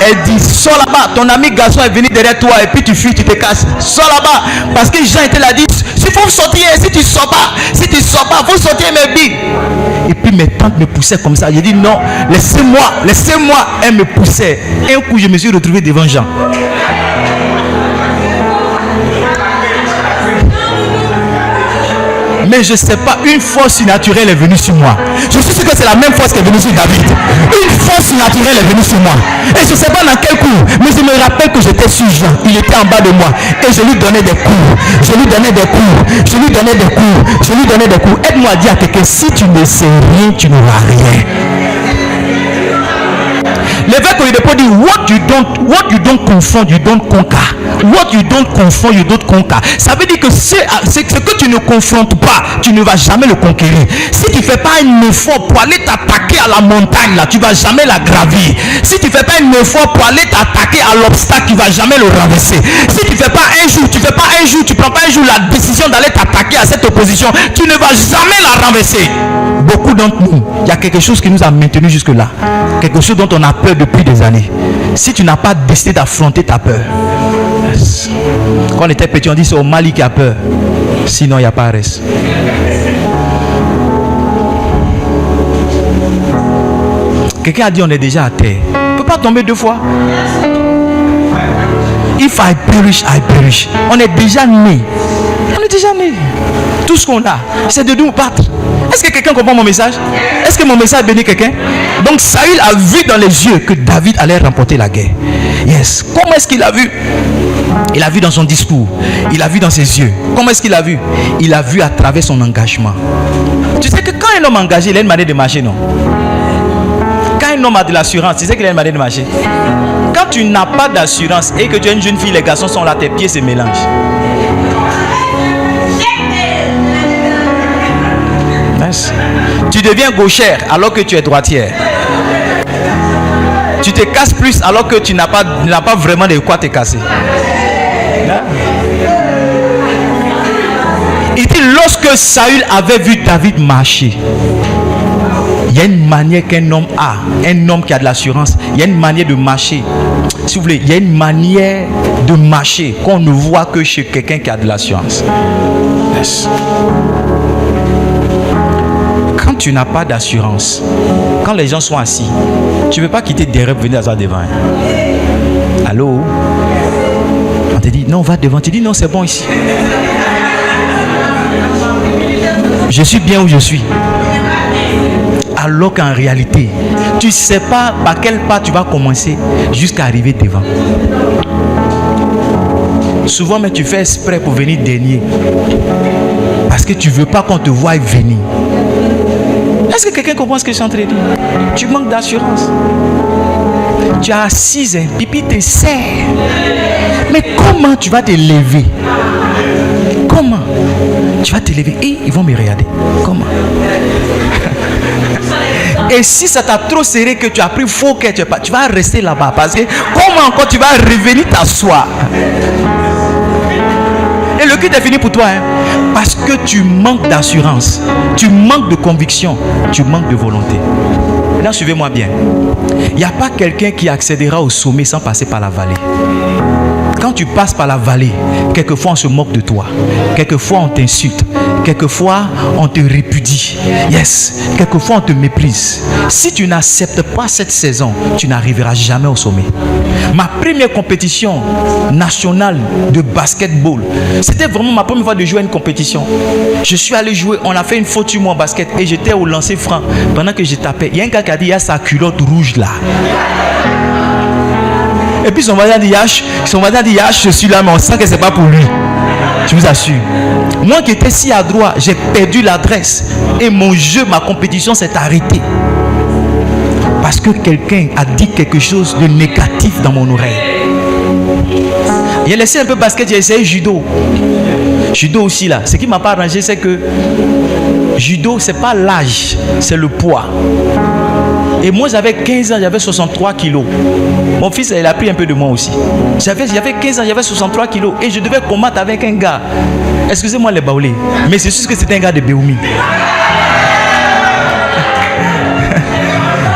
S1: Elle dit, sors là-bas, ton ami garçon est venu derrière toi et puis tu fuis, tu te casses. Sors là-bas. Parce que Jean était là, dit, il faut sortir, si tu sors pas, il faut sortir mes billes. Et puis mes tantes me poussaient comme ça. J'ai dit non, laissez-moi. Elles me poussaient. Et un coup, je me suis retrouvé devant Jean. Mais je ne sais pas, une force surnaturelle est venue sur moi. Je suis sûr que c'est la même force qui est venue sur David. Une force surnaturelle est venue sur moi. Et je ne sais pas dans quel coup, mais je me rappelle que j'étais sur Jean. Il était en bas de moi. Et je lui donnais des coups. Aide-moi à dire à quelqu'un, si tu ne sais rien, tu n'auras rien. L'évêque Oyedepo dit, what you don't confront, you don't conquer. What you don't confront, you don't conquer. Ça veut dire que ce que tu ne confrontes pas, tu ne vas jamais le conquérir. Si tu ne fais pas un effort pour aller t'attaquer à la montagne, là, tu ne vas jamais la gravir. Si tu ne fais pas un effort pour aller t'attaquer à l'obstacle, tu ne vas jamais le renverser. Si tu ne fais pas un jour, tu prends pas un jour la décision d'aller t'attaquer à cette opposition, tu ne vas jamais la renverser. Beaucoup d'entre nous, il y a quelque chose qui nous a maintenus jusque-là. Quelque chose dont on a peur depuis des années. Si tu n'as pas décidé d'affronter ta peur. Quand on était petit, on dit c'est au Mali qui a peur. Sinon, il n'y a pas reste. Quelqu'un a dit on est déjà à terre. On ne peut pas tomber deux fois. If I perish, I perish. On est déjà né. Tout ce qu'on a, c'est de nous battre. Est-ce que quelqu'un comprend mon message? Est-ce que mon message bénit quelqu'un? Donc Saül a vu dans les yeux que David allait remporter la guerre. Yes. Comment est-ce qu'il a vu? Il a vu dans son discours. Il a vu dans ses yeux. Comment est-ce qu'il a vu? Il a vu à travers son engagement. Tu sais que quand un homme engagé, il a une manière de marcher, non? Quand un homme a de l'assurance, tu sais qu'il a une manière de marcher. Quand tu n'as pas d'assurance et que tu es une jeune fille, les garçons sont là, tes pieds se mélangent. Tu deviens gauchère alors que tu es droitière. Tu te casses plus alors que tu n'as pas vraiment de quoi te casser. Il dit lorsque Saül avait vu David marcher, il y a une manière qu'un homme a, un homme qui a de l'assurance, il y a une manière de marcher. Si vous voulez, il y a une manière de marcher qu'on ne voit que chez quelqu'un qui a de l'assurance. Yes. Quand tu n'as pas d'assurance, quand les gens sont assis, tu ne veux pas quitter derrière pour venir devant. Allô? On te dit non, va devant. Tu dis non, c'est bon ici. Je suis bien où je suis. Alors qu'en réalité, tu ne sais pas par quel pas tu vas commencer jusqu'à arriver devant. Souvent, mais tu fais exprès pour venir dernier. Parce que tu ne veux pas qu'on te voie venir. Est-ce que quelqu'un comprend ce que je suis en train de dire? Tu manques d'assurance. Tu es assise, pipi te serre. Mais comment tu vas te lever? Comment tu vas te lever? Et ils vont me regarder. Comment? Et si ça t'a trop serré que tu as pris faux que tu vas rester là-bas. Parce que comment encore tu vas revenir t'asseoir? Et le culte est fini pour toi, hein? Parce que tu manques d'assurance, tu manques de conviction, tu manques de volonté. Maintenant, suivez-moi bien. Il n'y a pas quelqu'un qui accédera au sommet sans passer par la vallée. Quand tu passes par la vallée, quelquefois on se moque de toi, quelquefois on t'insulte, quelquefois on te répudie. Yes, quelquefois on te méprise. Si tu n'acceptes pas cette saison, tu n'arriveras jamais au sommet. Ma première compétition nationale de basketball, c'était vraiment ma première fois de jouer à une compétition. Je suis allé jouer, on a fait une faute sur moi en basket et j'étais au lancer franc. Pendant que je tapais, il y a un gars qui a dit, il y a sa culotte rouge là. Et puis son voisin dit, je suis là, mais on sent que c'est pas pour lui. Je vous assure. Moi qui étais si adroit, j'ai perdu l'adresse. Et mon jeu, ma compétition s'est arrêtée. Parce que quelqu'un a dit quelque chose de négatif dans mon oreille. J'ai laissé un peu basket, j'ai essayé judo. Judo aussi là. Ce qui m'a pas arrangé, c'est que judo, c'est pas l'âge, c'est le poids. Et moi, j'avais 15 ans, j'avais 63 kilos. Mon fils, il a pris un peu de moi aussi. J'avais 15 ans, j'avais 63 kilos. Et je devais combattre avec un gars. Excusez-moi les baoulés, mais c'est sûr que c'était un gars de Béoumi.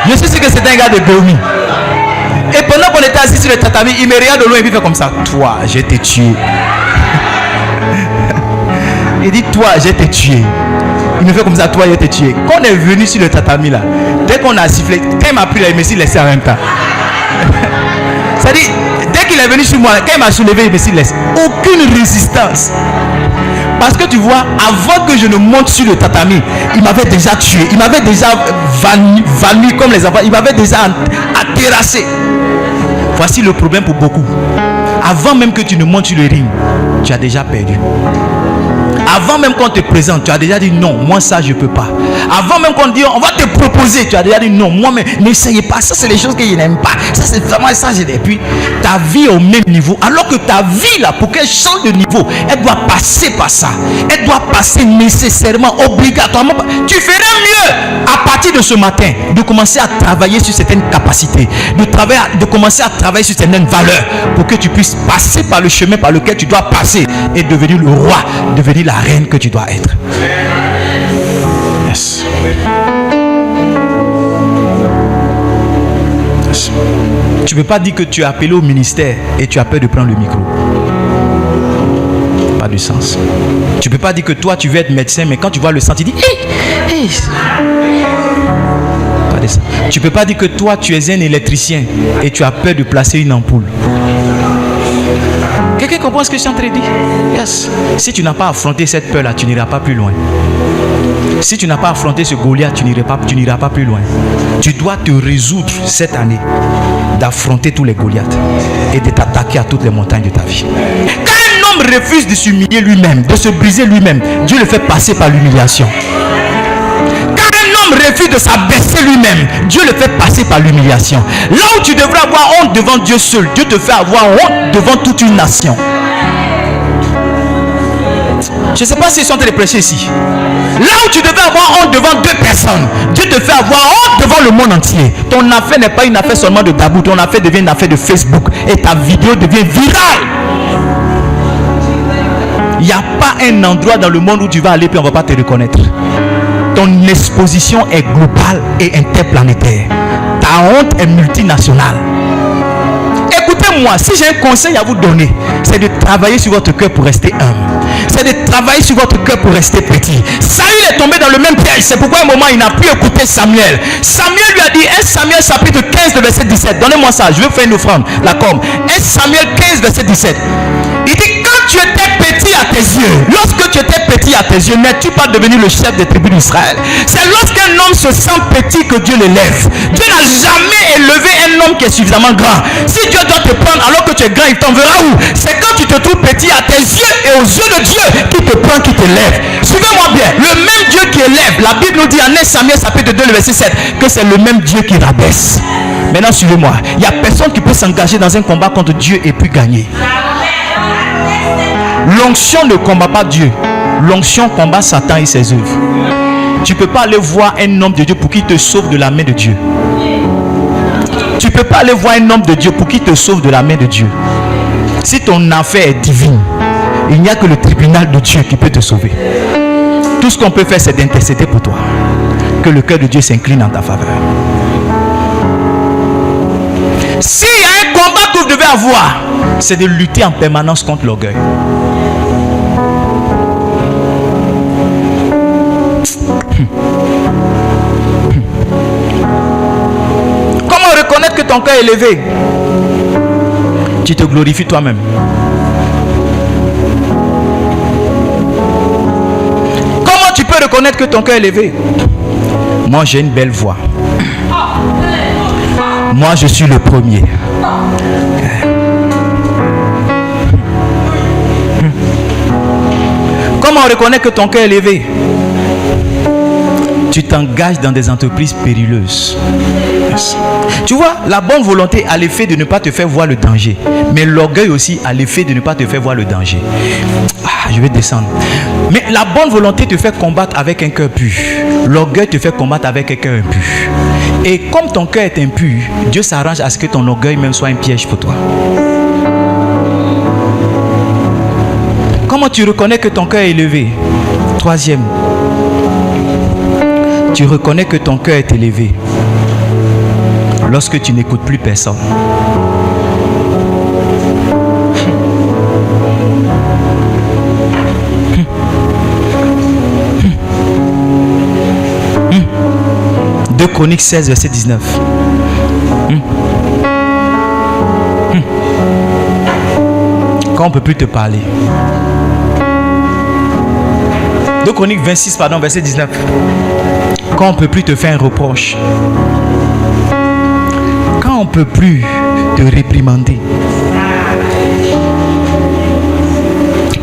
S1: Je suis sûr que c'était un gars de Béoumi. Et pendant qu'on était assis sur le tatami, il me regarde de loin et il fait comme ça. Toi, je t'ai tué. Il dit, toi, je t'ai tué. Il me fait comme ça, toi, je t'ai tué. Quand on est venu sur le tatami là, dès qu'on a sifflé, quand il m'a pris là, il me s'est laissé en même temps. C'est-à-dire, dès qu'il est venu sur moi, quand il m'a soulevé, il me s'est laissé. Aucune résistance. Parce que tu vois, avant que je ne monte sur le tatami, il m'avait déjà tué. Il m'avait déjà vannu comme les enfants. Il m'avait déjà terrassé. Voici le problème pour beaucoup. Avant même que tu ne montes sur le ring, tu as déjà perdu. Avant même qu'on te présente, tu as déjà dit non, moi ça je ne peux pas. Avant même qu'on dit on va te proposer, tu as déjà dit non, moi-même n'essayez pas, ça c'est les choses que je n'aime pas. Ça c'est vraiment ça. Et puis ta vie est au même niveau. Alors que ta vie là, pour qu'elle change de niveau, elle doit passer par ça. Elle doit passer nécessairement, obligatoirement. Tu ferais mieux à partir de ce matin de commencer à travailler sur certaines capacités, de commencer à travailler sur certaines valeurs pour que tu puisses passer par le chemin par lequel tu dois passer et devenir le roi, devenir la reine que tu dois être. Yes. Yes. Tu ne peux pas dire que tu es appelé au ministère et tu as peur de prendre le micro. Pas de sens. Tu ne peux pas dire que toi tu veux être médecin, mais quand tu vois le sang, tu dis hey. Pas de sens. Tu ne peux pas dire que toi tu es un électricien et tu as peur de placer une ampoule. Quelqu'un comprend ce que je suis en train de dire? Yes. Si tu n'as pas affronté cette peur-là, tu n'iras pas plus loin. Si tu n'as pas affronté ce Goliath, tu n'iras pas plus loin. Tu dois te résoudre cette année d'affronter tous les Goliaths et de t'attaquer à toutes les montagnes de ta vie. Quand un homme refuse de s'humilier lui-même, de se briser lui-même, Dieu le fait passer par l'humiliation. Quand un homme refuse de s'abaisser lui-même, Dieu le fait passer par l'humiliation. Là où tu devrais avoir honte devant Dieu seul, Dieu te fait avoir honte devant toute une nation. Je ne sais pas s'ils sont en train de prêcher ici. Là où tu devais avoir honte devant 2 personnes, Dieu te fait avoir honte devant le monde entier. Ton affaire n'est pas une affaire seulement de Dabou. Ton affaire devient une affaire de Facebook. Et ta vidéo devient virale. Il n'y a pas un endroit dans le monde où tu vas aller puis on ne va pas te reconnaître. Ton exposition est globale et interplanétaire. Ta honte est multinationale. Écoutez-moi, si j'ai un conseil à vous donner, c'est de travailler sur votre cœur pour rester humble. C'est de travailler sur votre cœur pour rester petit. Saül est tombé dans le même piège. C'est pourquoi à un moment il n'a plus écouté Samuel. Samuel lui a dit, 1 Samuel chapitre 15 verset 17. Donnez-moi ça, je vais faire une offrande. La com. 1 Samuel 15 verset 17. Il dit, quand tu étais petit à tes yeux, lorsque tu étais petit à tes yeux, n'es-tu pas devenu le chef des tribus d'Israël? C'est lorsqu'un homme se sent petit que Dieu l'élève. Dieu n'a jamais élevé un homme qui est suffisamment grand. Si Dieu doit te prendre alors que tu es grand, il t'enverra où? C'est quand tu te trouves petit à tes yeux et aux yeux de Dieu qui te prend, qui t'élève. Suivez-moi bien, le même Dieu qui élève, la Bible nous dit en 1 Samuel chapitre 2 verset 7 que c'est le même Dieu qui rabaisse. Maintenant suivez-moi, il n'y a personne qui peut s'engager dans un combat contre Dieu et puis gagner. L'onction ne combat pas Dieu. L'onction combat Satan et ses œuvres. Tu ne peux pas aller voir un homme de Dieu pour qu'il te sauve de la main de Dieu. Tu ne peux pas aller voir un homme de Dieu pour qu'il te sauve de la main de Dieu. Si ton affaire est divine, il n'y a que le tribunal de Dieu qui peut te sauver. Tout ce qu'on peut faire, c'est d'intercéder pour toi. Que le cœur de Dieu s'incline en ta faveur. S'il y a un combat que vous devez avoir, c'est de lutter en permanence contre l'orgueil. Comment reconnaître que ton cœur est élevé? Tu te glorifies toi-même. Comment tu peux reconnaître que ton cœur est élevé? Moi j'ai une belle voix. Moi je suis le premier. Comment on reconnaît que ton cœur est élevé? Tu t'engages dans des entreprises périlleuses. Yes. Tu vois, la bonne volonté a l'effet de ne pas te faire voir le danger. Mais l'orgueil aussi a l'effet de ne pas te faire voir le danger. Je vais descendre. Mais la bonne volonté te fait combattre avec un cœur pur. L'orgueil te fait combattre avec un cœur impur. Et comme ton cœur est impur, Dieu s'arrange à ce que ton orgueil même soit un piège pour toi. Comment tu reconnais que ton cœur est élevé? Troisième, tu reconnais que ton cœur est élevé lorsque tu n'écoutes plus personne. Deux Chroniques 16, verset 19. Quand on ne peut plus te parler. 2 Chroniques 26, verset 19. Quand on ne peut plus te faire un reproche. Quand on ne peut plus te réprimander.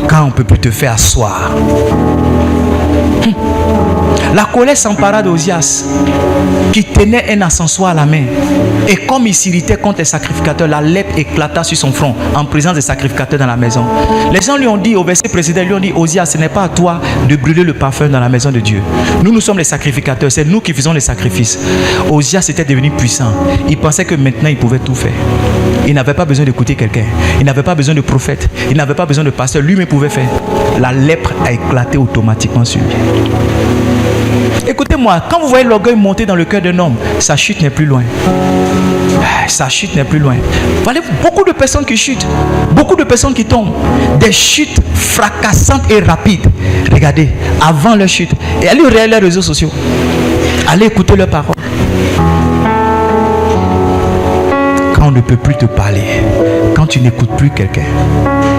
S1: Quand on ne peut plus te faire asseoir. La colère s'empara d'Ozias, qui tenait un encensoir à la main. Et comme il s'irritait contre les sacrificateurs, la lèpre éclata sur son front en présence des sacrificateurs dans la maison. Les gens lui ont dit, au verset précédent, lui ont dit, Ozias, ce n'est pas à toi de brûler le parfum dans la maison de Dieu. Nous sommes les sacrificateurs, c'est nous qui faisons les sacrifices. Ozias était devenu puissant. Il pensait que maintenant il pouvait tout faire. Il n'avait pas besoin d'écouter quelqu'un. Il n'avait pas besoin de prophète. Il n'avait pas besoin de pasteur. Lui-même pouvait faire. La lèpre a éclaté automatiquement sur lui. Écoutez-moi, quand vous voyez l'orgueil monter dans le cœur d'un homme, sa chute n'est plus loin. Sa chute n'est plus loin. Voilà beaucoup de personnes qui chutent, beaucoup de personnes qui tombent, des chutes fracassantes et rapides. Regardez, avant leur chute, et allez regarder les réseaux sociaux, allez écouter leurs paroles. Quand on ne peut plus te parler, quand tu n'écoutes plus quelqu'un,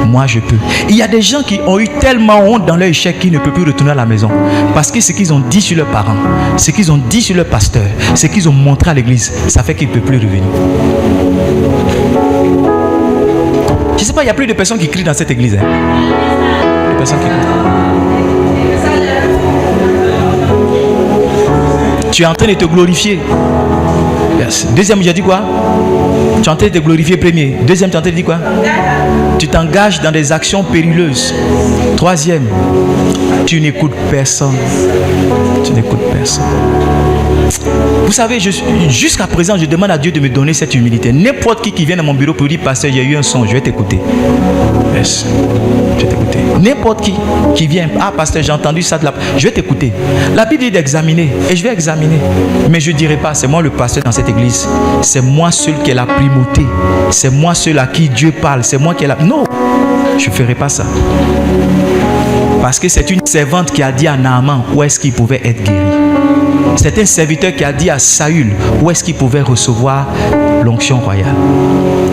S1: moi je peux. Il y a des gens qui ont eu tellement honte dans leur échec qu'ils ne peuvent plus retourner à la maison. Parce que ce qu'ils ont dit sur leurs parents, ce qu'ils ont dit sur leur pasteur, ce qu'ils ont montré à l'église, ça fait qu'ils ne peuvent plus revenir. Je ne sais pas, il n'y a plus de personnes qui crient dans cette église. Des personnes qui crient. Tu es en train de te glorifier. Yes. Deuxième, j'ai dit quoi? Tu es en train de te glorifier premier. Deuxième, tu es en train de dire quoi? Tu t'engages dans des actions périlleuses. Troisième, tu n'écoutes personne. Tu n'écoutes personne. Vous savez, jusqu'à présent, je demande à Dieu de me donner cette humilité. N'importe qui vient dans mon bureau pour dire, pasteur, j'ai eu un son, je vais t'écouter. Yes. Je vais t'écouter. N'importe qui vient, ah pasteur, j'ai entendu ça de la... Je vais t'écouter. La Bible dit d'examiner et je vais examiner. Mais je ne dirai pas, c'est moi le pasteur dans cette église. C'est moi seul qui ai la primauté. C'est moi seul à qui Dieu parle. C'est moi qui ai la... Non, je ne ferai pas ça. Parce que c'est une servante qui a dit à Naaman où est-ce qu'il pouvait être guéri. C'est un serviteur qui a dit à Saül où est-ce qu'il pouvait recevoir l'onction royale.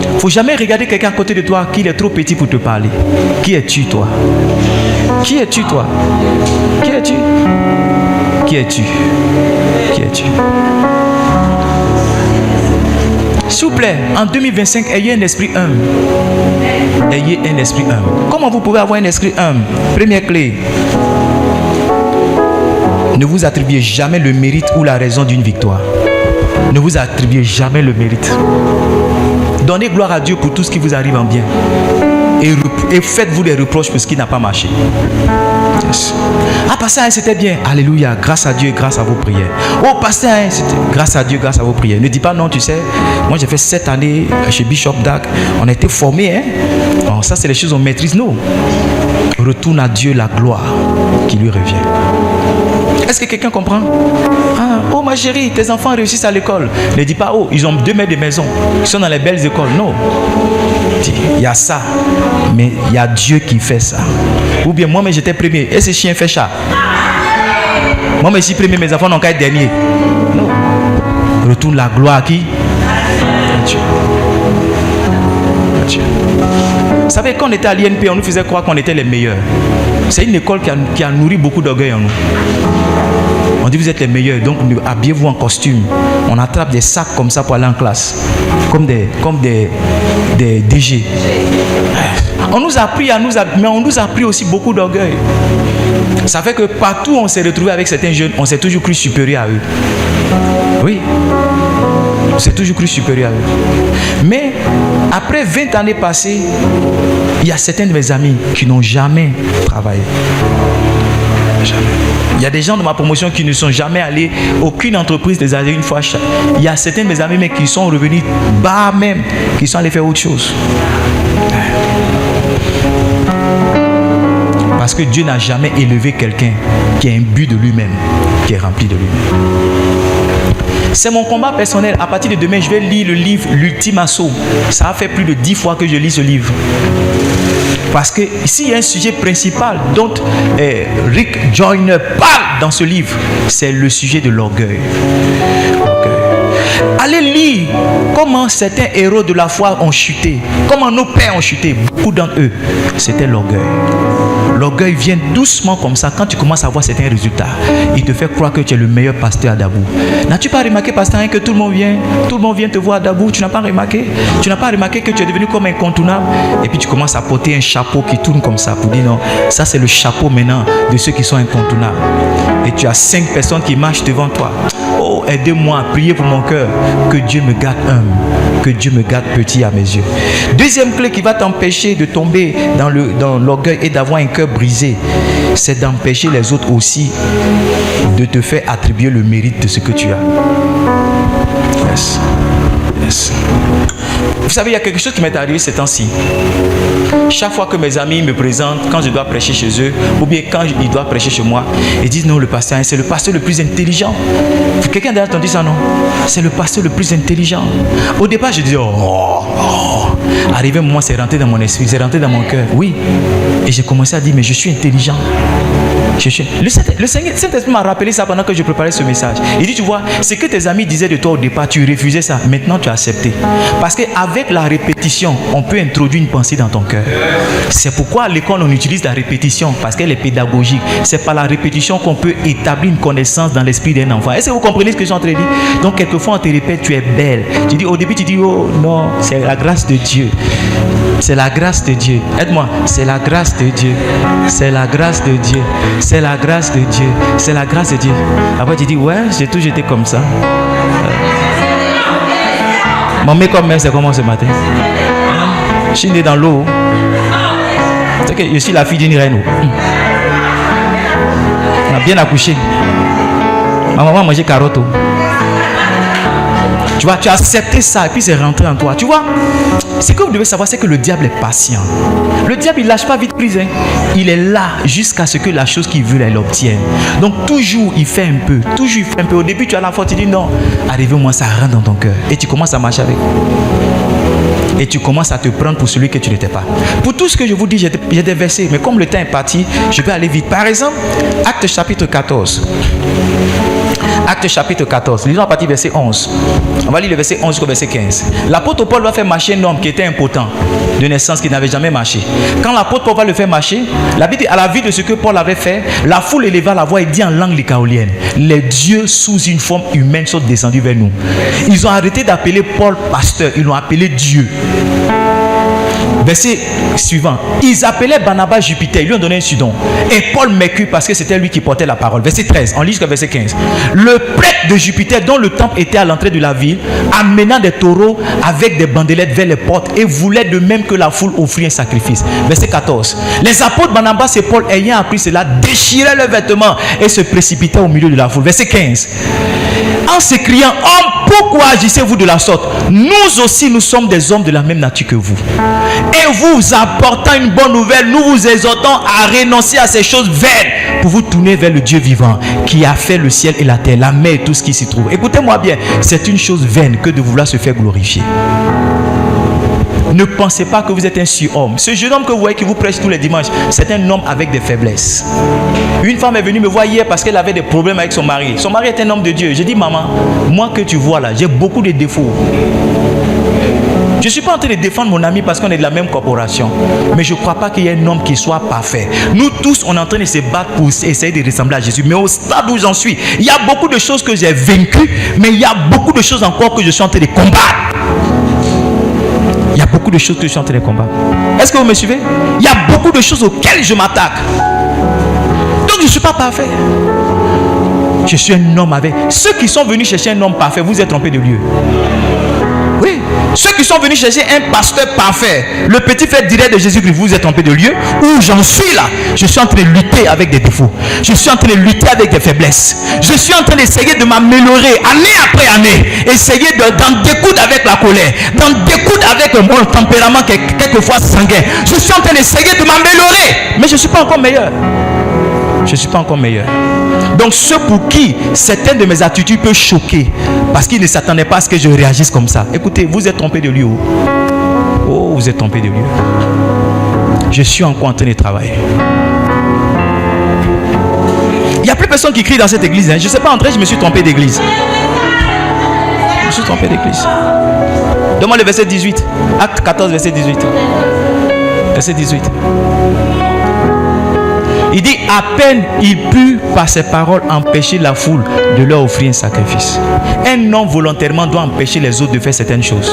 S1: Il ne faut jamais regarder quelqu'un à côté de toi qui est trop petit pour te parler. Qui es-tu toi? Qui es-tu toi? Qui es-tu? Qui es-tu? Qui es-tu? S'il vous plaît, en 2025, ayez un esprit humble. Ayez un esprit humble. Comment vous pouvez avoir un esprit humble? Première clé. Ne vous attribuez jamais le mérite ou la raison d'une victoire. Ne vous attribuez jamais le mérite. Donnez gloire à Dieu pour tout ce qui vous arrive en bien. Et faites-vous des reproches pour ce qui n'a pas marché. Yes. Ah, pasteur, c'était bien. Alléluia. Grâce à Dieu, grâce à vos prières. Oh, pasteur, c'était grâce à Dieu, grâce à vos prières. Ne dis pas non, tu sais. Moi, j'ai fait 7 années chez Bishop Dag. On a été formés. Bon, ça, c'est les choses qu'on maîtrise. Non. Retourne à Dieu la gloire qui lui revient. Est-ce que quelqu'un comprend? Ah, oh ma chérie, tes enfants réussissent à l'école. Ne dis pas, oh, ils ont 2 mètres de maison. Ils sont dans les belles écoles. Non. Il y a ça. Mais il y a Dieu qui fait ça. Ou bien moi, mais j'étais premier. Et ce chien fait chat. Moi, mais je suis premier, mes enfants n'ont qu'à être derniers. Non. Retourne la gloire à qui? À Dieu. À Dieu. Vous savez, quand on était à l'INP, on nous faisait croire qu'on était les meilleurs. C'est une école qui a nourri beaucoup d'orgueil en nous. On dit vous êtes les meilleurs, donc habillez-vous en costume. On attrape des sacs comme ça pour aller en classe. Comme des DG. On nous a appris à nous habiller, mais on nous a appris aussi beaucoup d'orgueil. Ça fait que partout où on s'est retrouvé avec certains jeunes, on s'est toujours cru supérieur à eux. Oui. C'est toujours cru supérieur à eux. Mais après 20 années passées, il y a certains de mes amis qui n'ont jamais travaillé. Jamais. Il y a des gens de ma promotion qui ne sont jamais allés, aucune entreprise les a allés une fois chaque. Il y a certains de mes amis mais qui sont revenus bas même, qui sont allés faire autre chose. Parce que Dieu n'a jamais élevé quelqu'un qui a un but de lui-même, qui est rempli de lui-même. C'est mon combat personnel. À partir de demain, je vais lire le livre L'Ultime Assaut. Ça a fait plus de 10 fois que je lis ce livre. Parce que s'il y a un sujet principal dont Rick Joyner parle dans ce livre, c'est le sujet de l'orgueil. Allez lire comment certains héros de la foi ont chuté, comment nos pères ont chuté. Beaucoup d'entre eux, c'était l'orgueil. L'orgueil vient doucement comme ça. Quand tu commences à voir certains résultats, il te fait croire que tu es le meilleur pasteur à Dabou. N'as-tu pas remarqué, pasteur, que tout le monde vient te voir à Dabou? Tu n'as pas remarqué? Tu n'as pas remarqué que tu es devenu comme incontournable? Et puis tu commences à porter un chapeau qui tourne comme ça pour dire non, ça c'est le chapeau maintenant de ceux qui sont incontournables. Et tu as 5 personnes qui marchent devant toi. Oh, aidez-moi à prier pour mon cœur, que Dieu me garde humble, que Dieu me garde petit à mes yeux. Deuxième clé qui va t'empêcher de tomber dans l'orgueil et d'avoir un cœur brisé, c'est d'empêcher les autres aussi de te faire attribuer le mérite de ce que tu as. Yes. Yes. Vous savez, il y a quelque chose qui m'est arrivé ces temps-ci. Chaque fois que mes amis me présentent, quand je dois prêcher chez eux, ou bien quand ils doivent prêcher chez moi, ils disent non, le pasteur, c'est le pasteur le plus intelligent. Quelqu'un d'ailleurs t'en dit ça, non? C'est le pasteur le plus intelligent. Au départ, je dis Arrivé un moment, c'est rentré dans mon esprit, c'est rentré dans mon cœur. Oui. Et j'ai commencé à dire, mais je suis intelligent. Le Saint-Esprit m'a rappelé ça pendant que je préparais ce message. Il dit, tu vois, ce que tes amis disaient de toi au départ, tu refusais ça. Maintenant, tu as accepté. Parce qu'avec la répétition, on peut introduire une pensée dans ton cœur. C'est pourquoi à l'école, on utilise la répétition, parce qu'elle est pédagogique. C'est par la répétition qu'on peut établir une connaissance dans l'esprit d'un enfant. Est-ce que vous comprenez ce que je suis en train de dire? Donc, quelquefois, on te répète, tu es belle. Tu dis, au début, tu dis, oh non, c'est la grâce de Dieu. C'est la grâce de Dieu. Aide-moi. C'est la grâce de Dieu. C'est la grâce de Dieu. C'est la grâce de Dieu. C'est la grâce de Dieu. Après, tu dis, ouais, j'ai toujours été comme ça. Mon make-up, c'est comment ce matin? Je suis né dans l'eau. C'est que je suis la fille d'une reine. On a bien accouché. Ma maman a mangé carotte. Tu vois, tu as accepté ça et puis c'est rentré en toi. Tu vois, ce que vous devez savoir, c'est que le diable est patient. Le diable, il ne lâche pas vite prise. Il est là jusqu'à ce que la chose qu'il veut, elle l'obtienne. Donc, toujours, il fait un peu. Toujours, il fait un peu. Au début, tu as la foi, tu dis non. Arrivé au moins, ça rentre dans ton cœur. Et tu commences à marcher avec. Et tu commences à te prendre pour celui que tu n'étais pas. Pour tout ce que je vous dis, j'ai des versets. Mais comme le temps est parti, je peux aller vite. Par exemple, Actes chapitre 14. Actes chapitre 14, lisons à partir du verset 11. On va lire le verset 11 jusqu'au verset 15. L'apôtre Paul va faire marcher un homme qui était impotent de naissance, qui n'avait jamais marché. Quand l'apôtre Paul va le faire marcher, la Bible dit, à la vue de ce que Paul avait fait, la foule éleva la voix et dit en langue lycaonienne, les dieux sous une forme humaine sont descendus vers nous. Ils ont arrêté d'appeler Paul pasteur, ils l'ont appelé Dieu. Verset suivant. Ils appelaient Barnabas Jupiter, ils lui ont donné un surnom. Et Paul Mercure parce que c'était lui qui portait la parole. Verset 13, on lit jusqu'à verset 15. Le prêtre de Jupiter, dont le temple était à l'entrée de la ville, amenant des taureaux avec des bandelettes vers les portes et voulait de même que la foule offrir un sacrifice. Verset 14. Les apôtres Barnabas et Paul, ayant appris cela, déchiraient leurs vêtements et se précipitaient au milieu de la foule. Verset 15. En s'écriant, homme, pourquoi agissez-vous de la sorte? Nous aussi, nous sommes des hommes de la même nature que vous. Et vous apportant une bonne nouvelle, nous vous exhortons à renoncer à ces choses vaines pour vous tourner vers le Dieu vivant qui a fait le ciel et la terre, la mer et tout ce qui s'y trouve. Écoutez-moi bien, c'est une chose vaine que de vouloir se faire glorifier. Ne pensez pas que vous êtes un surhomme. Ce jeune homme que vous voyez qui vous prêche tous les dimanches, c'est un homme avec des faiblesses. Une femme est venue me voir hier parce qu'elle avait des problèmes avec son mari. Son mari est un homme de Dieu. J'ai dit, maman, moi que tu vois là, j'ai beaucoup de défauts. Je ne suis pas en train de défendre mon ami parce qu'on est de la même corporation. Mais je ne crois pas qu'il y ait un homme qui soit parfait. Nous tous, on est en train de se battre pour essayer de ressembler à Jésus. Mais au stade où j'en suis, il y a beaucoup de choses que j'ai vaincues, mais il y a beaucoup de choses encore que je suis en train de combattre. Il y a beaucoup de choses que je suis en train de combattre. Est-ce que vous me suivez? Il y a beaucoup de choses auxquelles je m'attaque. Donc je ne suis pas parfait. Je suis un homme avec... Ceux qui sont venus chercher un homme parfait, vous êtes trompés de lieu. Oui. Ceux qui sont venus chercher un pasteur parfait, le petit frère direct de Jésus-Christ, vous êtes trompés de lieu. Où j'en suis là, je suis en train de lutter avec des défauts. Je suis en train de lutter avec des faiblesses. Je suis en train d'essayer de m'améliorer année après année. Essayer d'en découdre avec la colère, d'en découdre avec mon tempérament quelquefois sanguin. Je suis en train d'essayer de m'améliorer, mais je ne suis pas encore meilleur. Je ne suis pas encore meilleur. Donc ceux pour qui certaines de mes attitudes peuvent choquer parce qu'ils ne s'attendaient pas à ce que je réagisse comme ça. Écoutez, vous êtes trompés de lieu. Oh, vous êtes trompés de lieu. Je suis encore en train de travailler. Il n'y a plus personne qui crie dans cette église. Je ne sais pas entrer, je me suis trompé d'église. Je me suis trompé d'église. Donne-moi le verset 18. Acte 14, verset 18. Verset 18. Il dit, à peine il put par ses paroles empêcher la foule de leur offrir un sacrifice. Un homme volontairement doit empêcher les autres de faire certaines choses.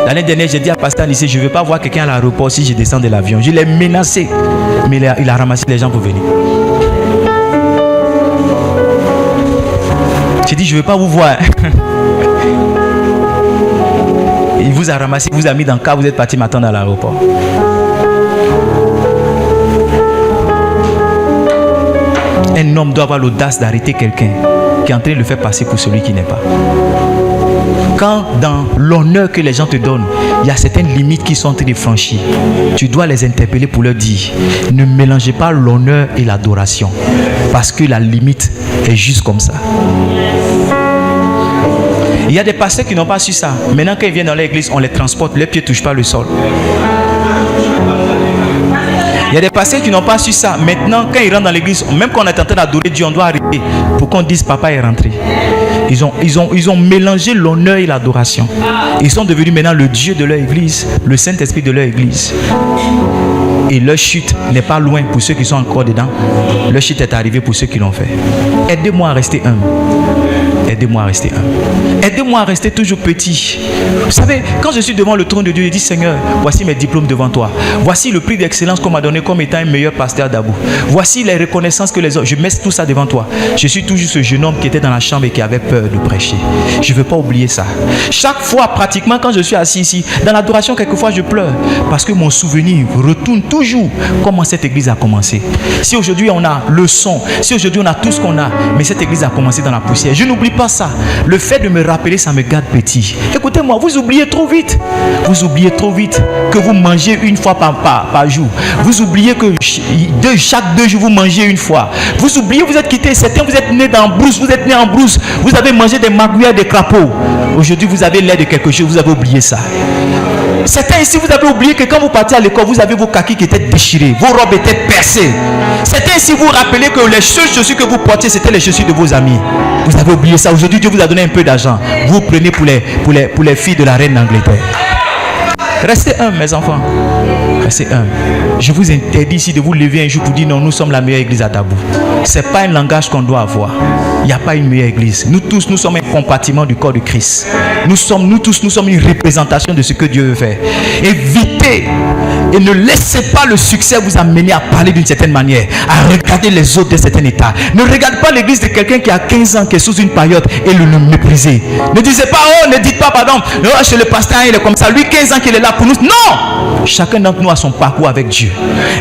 S1: L'année dernière, j'ai dit à Pasteur Anissé, je ne veux pas voir quelqu'un à l'aéroport si je descends de l'avion. Je l'ai menacé, mais il a ramassé les gens pour venir. J'ai dit, je ne veux pas vous voir. Il vous a ramassé, il vous a mis dans le car, vous êtes parti m'attendre à l'aéroport. Un homme doit avoir l'audace d'arrêter quelqu'un qui est en train de le faire passer pour celui qui n'est pas. Quand dans l'honneur que les gens te donnent, il y a certaines limites qui sont en train de franchir, tu dois les interpeller pour leur dire, ne mélangez pas l'honneur et l'adoration, parce que la limite est juste comme ça. Il y a des pasteurs qui n'ont pas su ça. Maintenant, quand ils viennent dans l'église, on les transporte, leurs pieds ne touchent pas le sol. Il y a des pasteurs qui n'ont pas su ça. Maintenant, quand ils rentrent dans l'église, même quand on est en train d'adorer Dieu, on doit arrêter pour qu'on dise papa est rentré. Ils ont mélangé l'honneur et l'adoration. Ils sont devenus maintenant le Dieu de leur église, le Saint-Esprit de leur église. Et leur chute n'est pas loin pour ceux qui sont encore dedans. Leur chute est arrivée pour ceux qui l'ont fait. Aidez-moi à rester humble. Aidez-moi à rester humble. Aidez-moi à rester toujours petit. Vous savez, quand je suis devant le trône de Dieu, je dis Seigneur, voici mes diplômes devant toi. Voici le prix d'excellence qu'on m'a donné comme étant un meilleur pasteur d'Abou. Voici les reconnaissances que les autres. Je mets tout ça devant toi. Je suis toujours ce jeune homme qui était dans la chambre et qui avait peur de prêcher. Je ne veux pas oublier ça. Chaque fois, pratiquement, quand je suis assis ici, dans l'adoration, quelquefois je pleure. Parce que mon souvenir retourne toujours comment cette église a commencé. Si aujourd'hui on a le son, si aujourd'hui on a tout ce qu'on a, mais cette église a commencé dans la poussière. Je n'oublie pas ça. Le fait de me rappeler, ça me garde petit. Écoutez-moi, vous oubliez trop vite. Vous oubliez trop vite que vous mangez une fois par jour. Vous oubliez que chaque 2 jours, vous mangez une fois. Vous oubliez, vous êtes quitté. Certains, vous êtes nés dans brousse. Vous êtes nés en brousse. Vous avez mangé des magouilles, des crapauds. Aujourd'hui, vous avez l'air de quelque chose. Vous avez oublié ça. Certains ici, vous avez oublié que quand vous partez à l'école, vous avez vos kakis qui étaient déchirés. Vos robes étaient percées. Certains ici, vous rappelez que les seules chaussures que vous portiez, c'était les chaussures de vos amis. Vous avez oublié ça. Aujourd'hui, Dieu vous a donné un peu d'argent. Vous prenez pour les filles de la reine d'Angleterre. Restez humbles, mes enfants. Restez humbles. Je vous interdis ici de vous lever un jour pour dire non, nous sommes la meilleure église à Dabou. Ce n'est pas un langage qu'on doit avoir. Il n'y a pas une meilleure église. Nous tous, nous sommes un compartiment du corps de Christ. Nous tous, nous sommes une représentation de ce que Dieu veut faire. Évitez et ne laissez pas le succès vous amener à parler d'une certaine manière, à regarder les autres d'un certain état. Ne regardez pas l'église de quelqu'un qui a 15 ans, qui est sous une paillote et le mépriser. Ne dites pas, oh, ne dites pas, pardon, oh, chez le pasteur, il est comme ça. Lui, 15 ans qu'il est là pour nous. Non! Chacun d'entre nous a son parcours avec Dieu.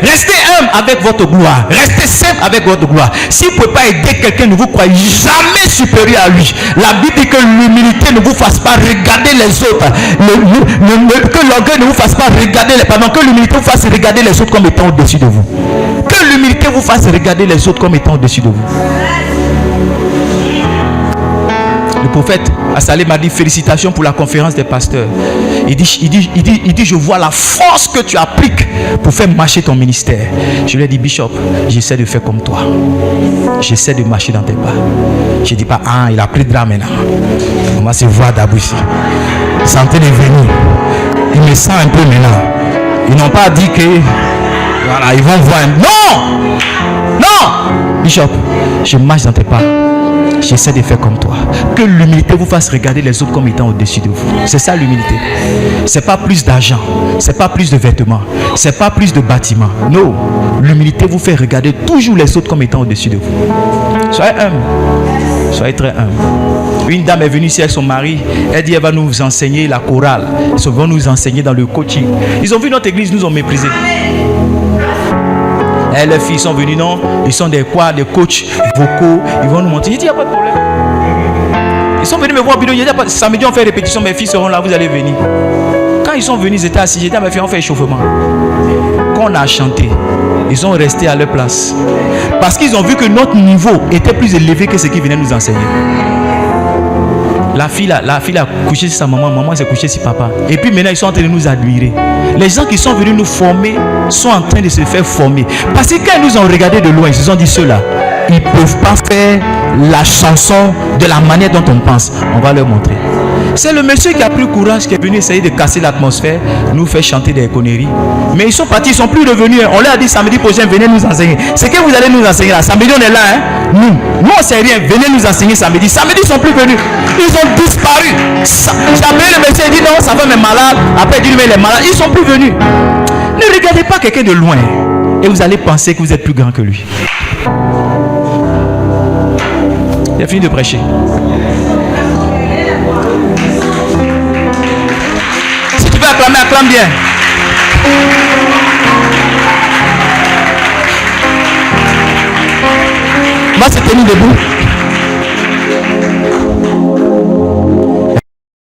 S1: Restez humble avec votre gloire. Restez simple avec votre gloire. Si vous ne pouvez pas aider quelqu'un, ne vous croyez jamais supérieur à lui. La Bible dit que l'humilité ne vous fasse pas regarder les autres. Que l'orgueil ne vous fasse pas regarder les parents. Que l'humilité vous fasse regarder les autres comme étant au-dessus de vous. Que l'humilité vous fasse regarder les autres comme étant au-dessus de vous. Le prophète Assalé m'a dit félicitations pour la conférence des pasteurs. Il dit je vois la force que tu appliques pour faire marcher ton ministère. Je lui ai dit Bishop, j'essaie de faire comme toi. J'essaie de marcher dans tes pas. Je ne dis pas ah il a pris de drame maintenant. On va se voir d'abord ici. Santé de venir. Il me sent un peu maintenant. Ils n'ont pas dit que Voilà, ils vont voir. Non! Non! Bishop, je marche dans tes pas. J'essaie de faire comme toi. Que l'humilité vous fasse regarder les autres comme étant au-dessus de vous. C'est ça l'humilité. C'est pas plus d'argent. C'est pas plus de vêtements. C'est pas plus de bâtiments. Non. L'humilité vous fait regarder toujours les autres comme étant au-dessus de vous. Soyez humble. Soyez très humble. Une dame est venue ici avec son mari. Elle dit elle va nous enseigner la chorale. Ils vont nous enseigner dans le coaching. Ils ont vu notre église, nous ont méprisé. Et les filles sont venues, non, ils sont des quoi, des coachs vocaux, ils vont nous montrer. J'ai dit, il n'y a pas de problème. Ils sont venus me voir, il y a pas, samedi on fait répétition, mes filles seront là, vous allez venir. Quand ils sont venus, ils étaient assis, j'ai dit à mes filles, on fait échauffement. Quand on a chanté, ils sont restés à leur place. Parce qu'ils ont vu que notre niveau était plus élevé que ce qu'ils venaient nous enseigner. La fille a couché sur sa maman, maman s'est couchée sur papa. Et puis maintenant, ils sont en train de nous admirer. Les gens qui sont venus nous former sont en train de se faire former. Parce que quand ils nous ont regardé de loin, ils se sont dit, ceux-là, ils ne peuvent pas faire la chanson de la manière dont on pense. On va leur montrer. C'est le monsieur qui a pris courage, qui est venu essayer de casser l'atmosphère, nous faire chanter des conneries. Mais ils sont partis, ils ne sont plus revenus. On leur a dit samedi prochain, venez nous enseigner. C'est que vous allez nous enseigner là. Samedi, on est là. Hein? Nous on ne sait rien. Venez nous enseigner samedi. Samedi, ils ne sont plus venus. Ils ont disparu. J'ai appelé le monsieur, il dit non, sa femme est malade. Après, il dit mais il est malade. Ils ne sont plus venus. Ne regardez pas quelqu'un de loin et vous allez penser que vous êtes plus grand que lui. J'ai fini de prêcher. Si tu veux acclamer, acclame bien. On va se tenir debout.